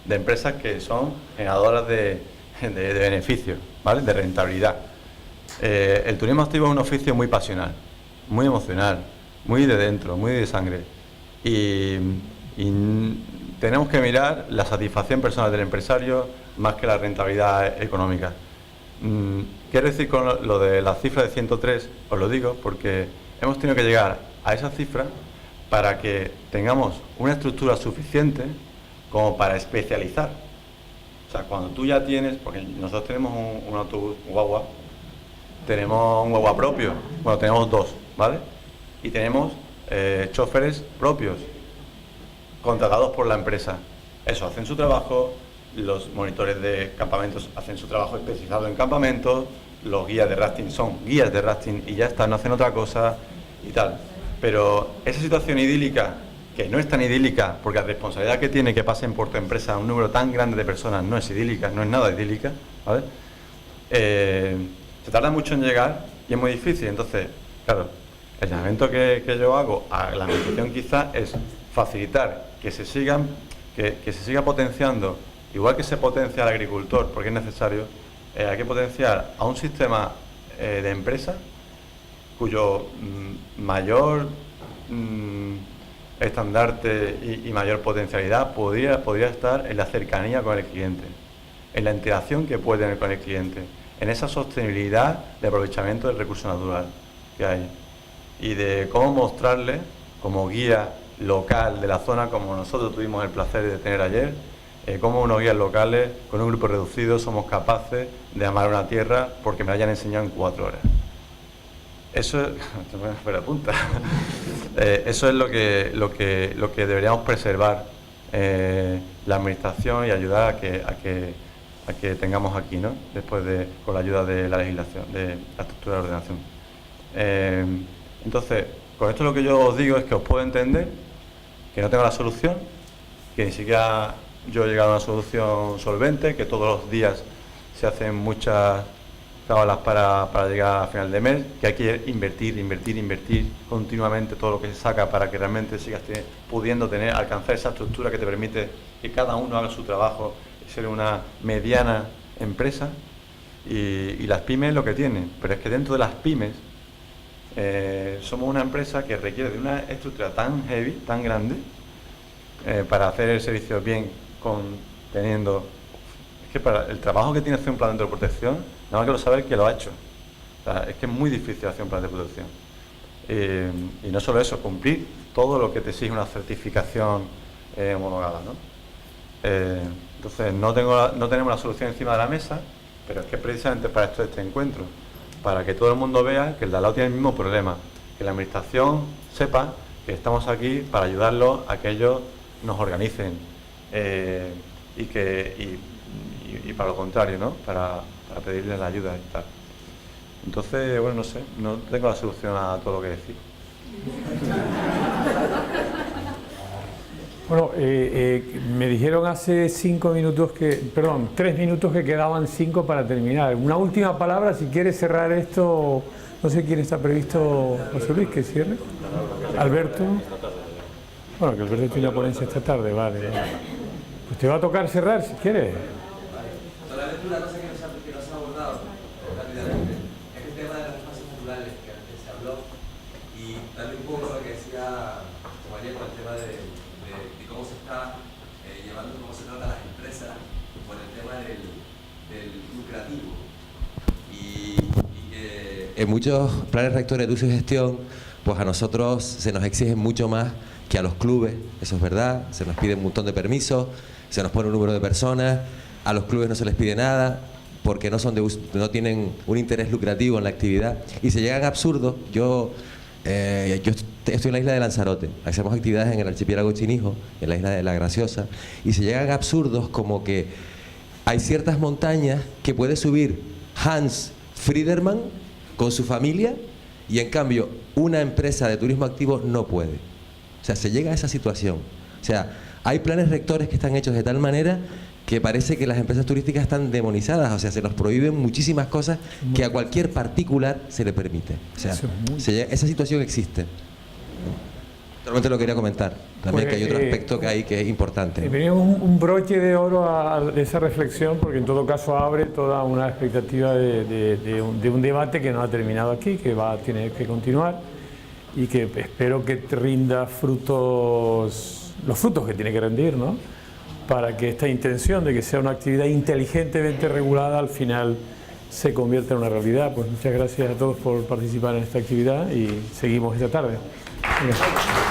de empresas que son generadoras de beneficios, ¿vale? De rentabilidad. El turismo activo es un oficio muy pasional, muy emocional, muy de dentro, muy de sangre. Y tenemos que mirar la satisfacción personal del empresario más que la rentabilidad económica. Quiero decir con lo de la cifra de 103, os lo digo porque hemos tenido que llegar a esa cifra para que tengamos una estructura suficiente como para especializar. O sea, cuando tú ya tienes, porque nosotros tenemos un autobús, un guagua, tenemos un guagua propio, bueno, tenemos 2, ¿vale? Y tenemos choferes propios, contratados por la empresa. Eso, hacen su trabajo, los monitores de campamentos hacen su trabajo especializado en campamentos, los guías de rafting son guías de rafting y ya está, no hacen otra cosa y tal. Pero esa situación idílica, que no es tan idílica, porque la responsabilidad que tiene que pasen por tu empresa un número tan grande de personas no es idílica, no es nada idílica, ¿vale? Se tarda mucho en llegar y es muy difícil. Entonces, claro, el llamamiento que yo hago a la administración quizás es facilitar que se siga potenciando, igual que se potencia al agricultor, porque es necesario, hay que potenciar a un sistema de empresas cuyo mayor estandarte y mayor potencialidad podría estar en la cercanía con el cliente, en la interacción que puede tener con el cliente, en esa sostenibilidad de aprovechamiento del recurso natural que hay y de cómo mostrarle como guía local de la zona, como nosotros tuvimos el placer de tener ayer, cómo unos guías locales con un grupo reducido somos capaces de amar una tierra porque me la hayan enseñado en 4 horas. Eso eso es lo que deberíamos preservar la administración y ayudar a que tengamos aquí, ¿no? Después con la ayuda de la legislación, de la estructura de ordenación. Entonces, con esto lo que yo os digo es que os puedo entender, que no tengo la solución, que ni siquiera yo he llegado a una solución solvente, que todos los días se hacen muchas cábalas para llegar a final de mes, que hay que invertir continuamente todo lo que se saca para que realmente sigas pudiendo alcanzar esa estructura que te permite que cada uno haga su trabajo y ser una mediana empresa. Y las pymes lo que tienen, pero es que dentro de las pymes somos una empresa que requiere de una estructura tan heavy, tan grande, para hacer el servicio bien, teniendo... Es que para el trabajo que tiene hacer un plan de protección, nada más que lo saber que lo ha hecho. O sea, es que es muy difícil hacer un plan de protección. Y no solo eso, cumplir todo lo que te exige una certificación homologada, ¿no? Entonces, no tenemos la solución encima de la mesa, pero es que precisamente para esto este encuentro, para que todo el mundo vea que el de al lado tiene el mismo problema, que la administración sepa que estamos aquí para ayudarlos a que ellos nos organicen y para lo contrario, ¿no? Para pedirles la ayuda y tal. Entonces, bueno, no sé, no tengo la solución a todo lo que decir. Bueno, me dijeron hace 3 minutos que quedaban 5 para terminar. Una última palabra, si quieres cerrar esto, no sé quién está previsto, José Luis, que cierre. Alberto. Bueno, que Alberto tiene una ponencia esta tarde, vale. Pues te va a tocar cerrar si quieres. Solamente una cosa que no se ha abordado rápidamente es el tema de los espacios naturales que antes se habló, y también un poco lo que decía Juanito, el tema de cómo se está llevando, cómo se trata a las empresas por el tema del lucrativo. Y que En muchos planes rectores de uso y gestión, pues a nosotros se nos exigen mucho más que a los clubes, eso es verdad, se nos pide un montón de permisos, se nos pone un número de personas, a los clubes no se les pide nada, porque no tienen un interés lucrativo en la actividad, y se llegan a absurdos. Yo estoy en la isla de Lanzarote, hacemos actividades en el archipiélago Chinijo, en la isla de La Graciosa, y se llegan a absurdos como que hay ciertas montañas que puede subir Hans Friederman con su familia, y en cambio una empresa de turismo activo no puede. O sea, se llega a esa situación. O sea, hay planes rectores que están hechos de tal manera que parece que las empresas turísticas están demonizadas. O sea, se nos prohíben muchísimas cosas que a cualquier particular se le permite. O sea, esa situación existe. Solamente lo quería comentar. También que hay otro aspecto que hay que es importante. Venía un broche de oro a esa reflexión, porque en todo caso abre toda una expectativa de un debate que no ha terminado aquí, que va a tener que continuar, y que espero que rinda frutos, los frutos que tiene que rendir, ¿no? Para que esta intención de que sea una actividad inteligentemente regulada al final se convierta en una realidad. Pues muchas gracias a todos por participar en esta actividad y seguimos esta tarde. Gracias.